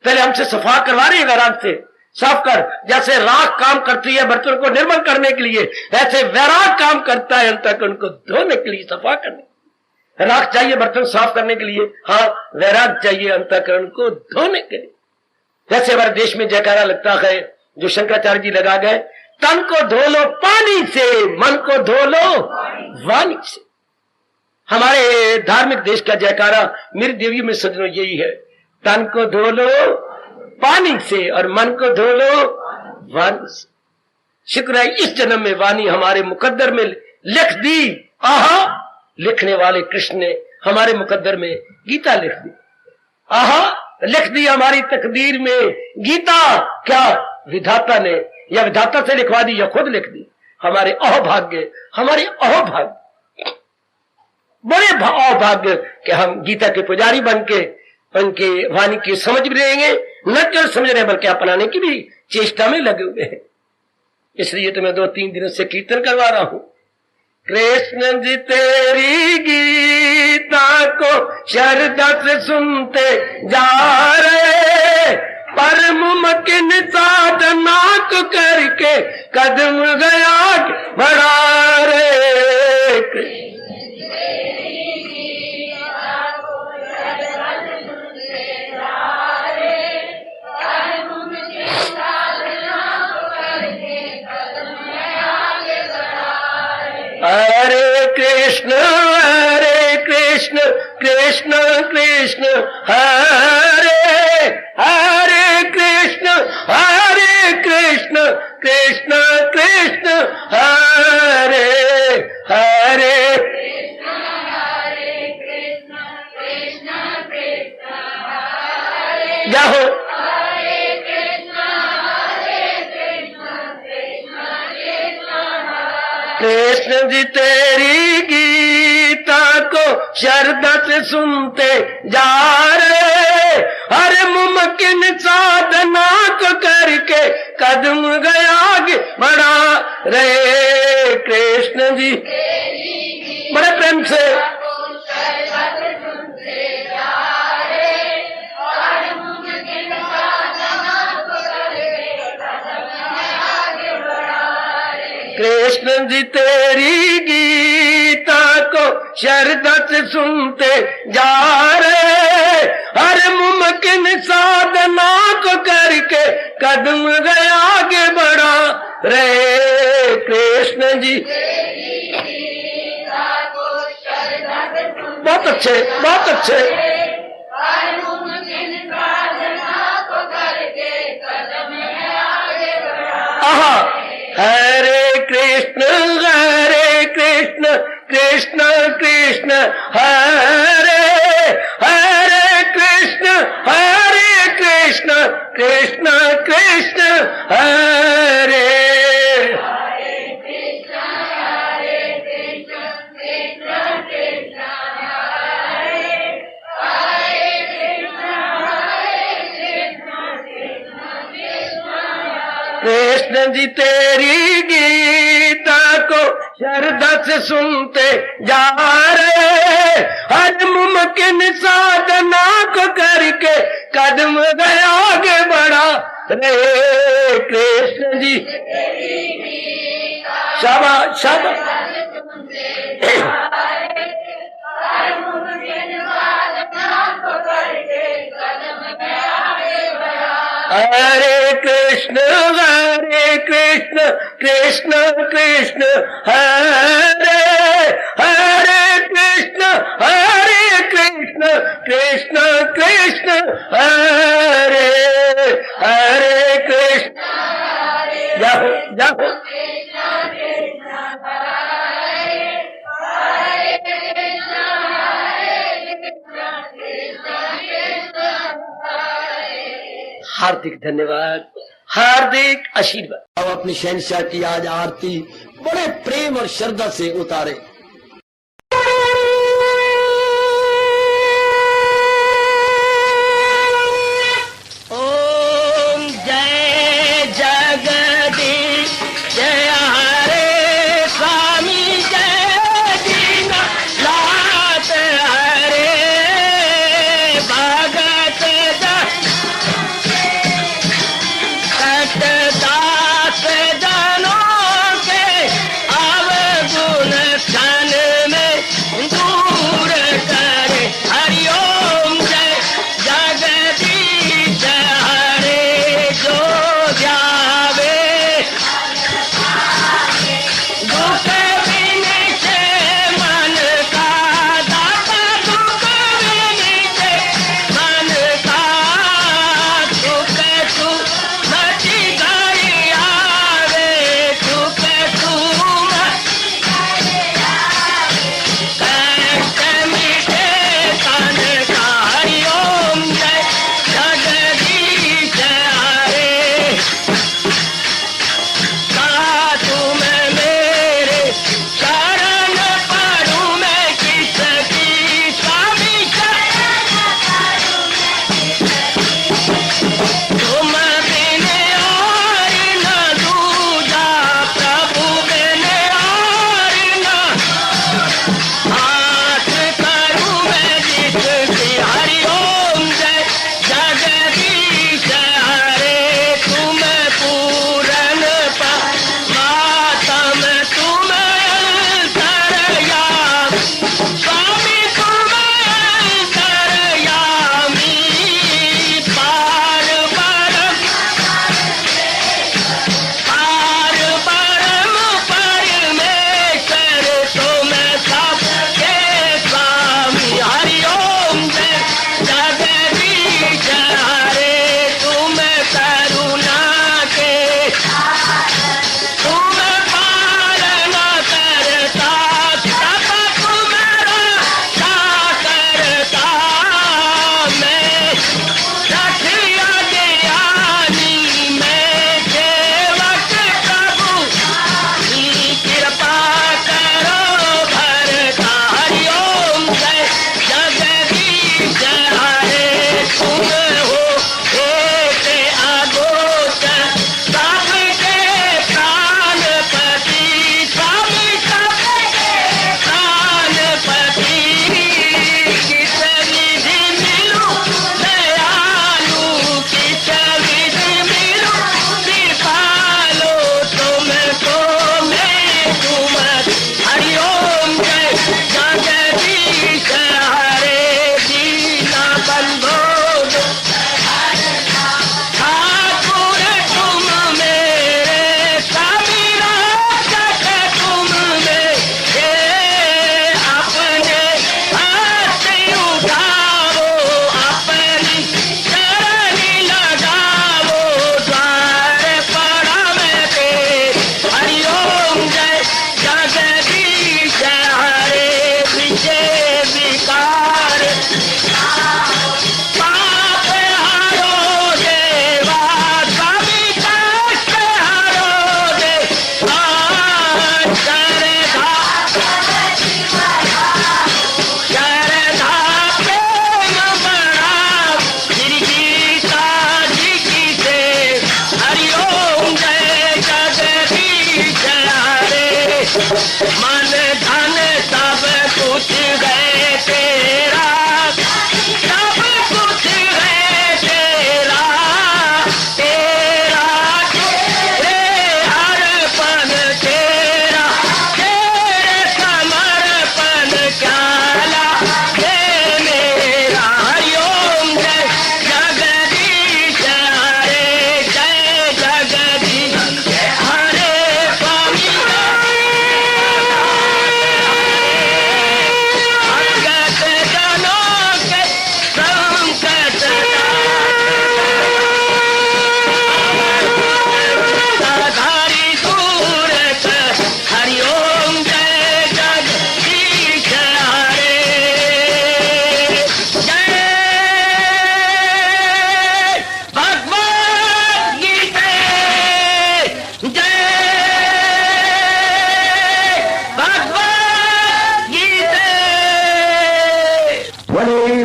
पहले हमसे सफा करवा रही है वैराग से, साफ कर। जैसे राख काम करती है बर्तन को निर्मल करने के लिए, ऐसे वैराग काम करता है अंतःकरण को धोने के लिए, सफा करने। राख चाहिए बर्तन साफ करने के लिए, हाँ वैराग चाहिए अंतःकरण को धोने के लिए। जैसे हमारे देश में जयकारा लगता है जो शंकराचार्य जी लगा गए, तन को धो लो पानी से, मन को धो लो वाणी से। हमारे धार्मिक देश का जयकारा मेरी देवियों में सजनों यही है, तन को धो लो पानी से और मन को धो लो वाणी से। शुक्र है इस जन्म में वाणी हमारे मुकद्दर में लिख दी। आहा, लिखने वाले कृष्ण ने हमारे मुकद्दर में गीता लिख दी। आहा, लिख दी हमारी तकदीर में गीता। क्या विधाता ने, या विधाता से लिखवा दी या खुद लिख दी। हमारे अहोभाग्य, हमारे अहोभाग्य, बड़े अहोभाग्य कि हम गीता के पुजारी बन के उनके वाणी की समझ भी लेंगे, न केवल समझ रहे बल्कि अपनाने की भी चेष्टा में लगे हुए हैं। इसलिए तो मैं 2-3 दिनों से कीर्तन करवा रहा हूं। कृष्ण जी तेरी गीता को श्रद्धा से सुनते जा रहे, पर मुमकिन साधना को करके कदम गया बढ़ा रे। हरे कृष्ण कृष्ण कृष्ण हरे हरे, कृष्ण कृष्ण कृष्ण हरे हरे। जाओ कृष्ण जी तेरी गीता को श्रद्धा से सुनते जा रहे, हर मुमकिन साधना को करके कदम गया बढ़ा रहे। कृष्ण जी बड़े प्रेम से कृष्ण जी तेरी गीता को श्रद्धा से सुनते जा रहे, हर मुमकिन साधना को करके कदम गया आगे बढ़ा रहे। कृष्ण जी बहुत अच्छे, बहुत अच्छे। आहा, हरे कृष्ण कृष्ण कृष्ण हरे हरे, कृष्ण कृष्ण कृष्ण हरे। कृष्ण जी तेरी गीता को श्रद्धा से सुनते जा रहे, हर मुमकिन साधना को करके कदम गया आगे बढ़ा रहे। कृष्ण जी शाबाश शाबाश। हरे कृष्ण कृष्ण कृष्ण हरे हरे, कृष्ण कृष्ण कृष्ण हरे हरे। कृष्ण जाओ जाओ। हार्दिक धन्यवाद, हार्दिक आशीर्वाद। अब अपनी शहंशाह की आज आरती बड़े प्रेम और श्रद्धा से उतारे। ओम जय जगदीश जय हरे स्वामी जय दीना लात हरे भगत दास जनों के अवगुण क्षण में दूर करे। हरिओम जय जगदीश हरे, जो ध्यावे दुख विनिचे मन का दाता, दुख विनिचे मन का सुख तू मची गई आवे, सुख तू कष्ट मिटे तन का। हरिओम जय जगदीश हरे, कहा तुम मेरे शरण पड़ूं मैं किसकी स्वामी तुम बिन और न दूजा, प्रभु बिन और न हाथ करूं मैं जिसकी। हरिओम जय जगदीश हरे, तुम पूरन मातम तुम अंतरयामी, स्वामी तुम अंतरयामी। पार परम परमेश्वर तुम सबके स्वामी। हरिओम जय जगदीश हरे, तुम करुणा के तुम पालना करता, सब तुम्हारा करता। मैं रखिया ज्ञानी मैं सेवक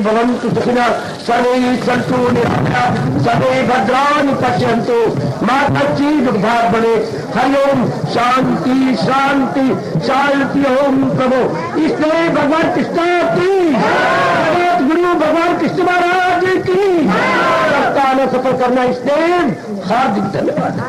भवन्तु सुखिनः सर्वे सन्तु निरामयाः सर्वे भद्राणि पश्यन्तु मा कश्चित् दुर्भाग् भवेत्। हरि ओम शांति शांति शांति। ओम प्रभु इसलिए भगवान कृष्ण की जगत गुरु भगवान कृष्ण महाराज की सप्ताह में सफल करना इसलिए हार्दिक धन्यवाद।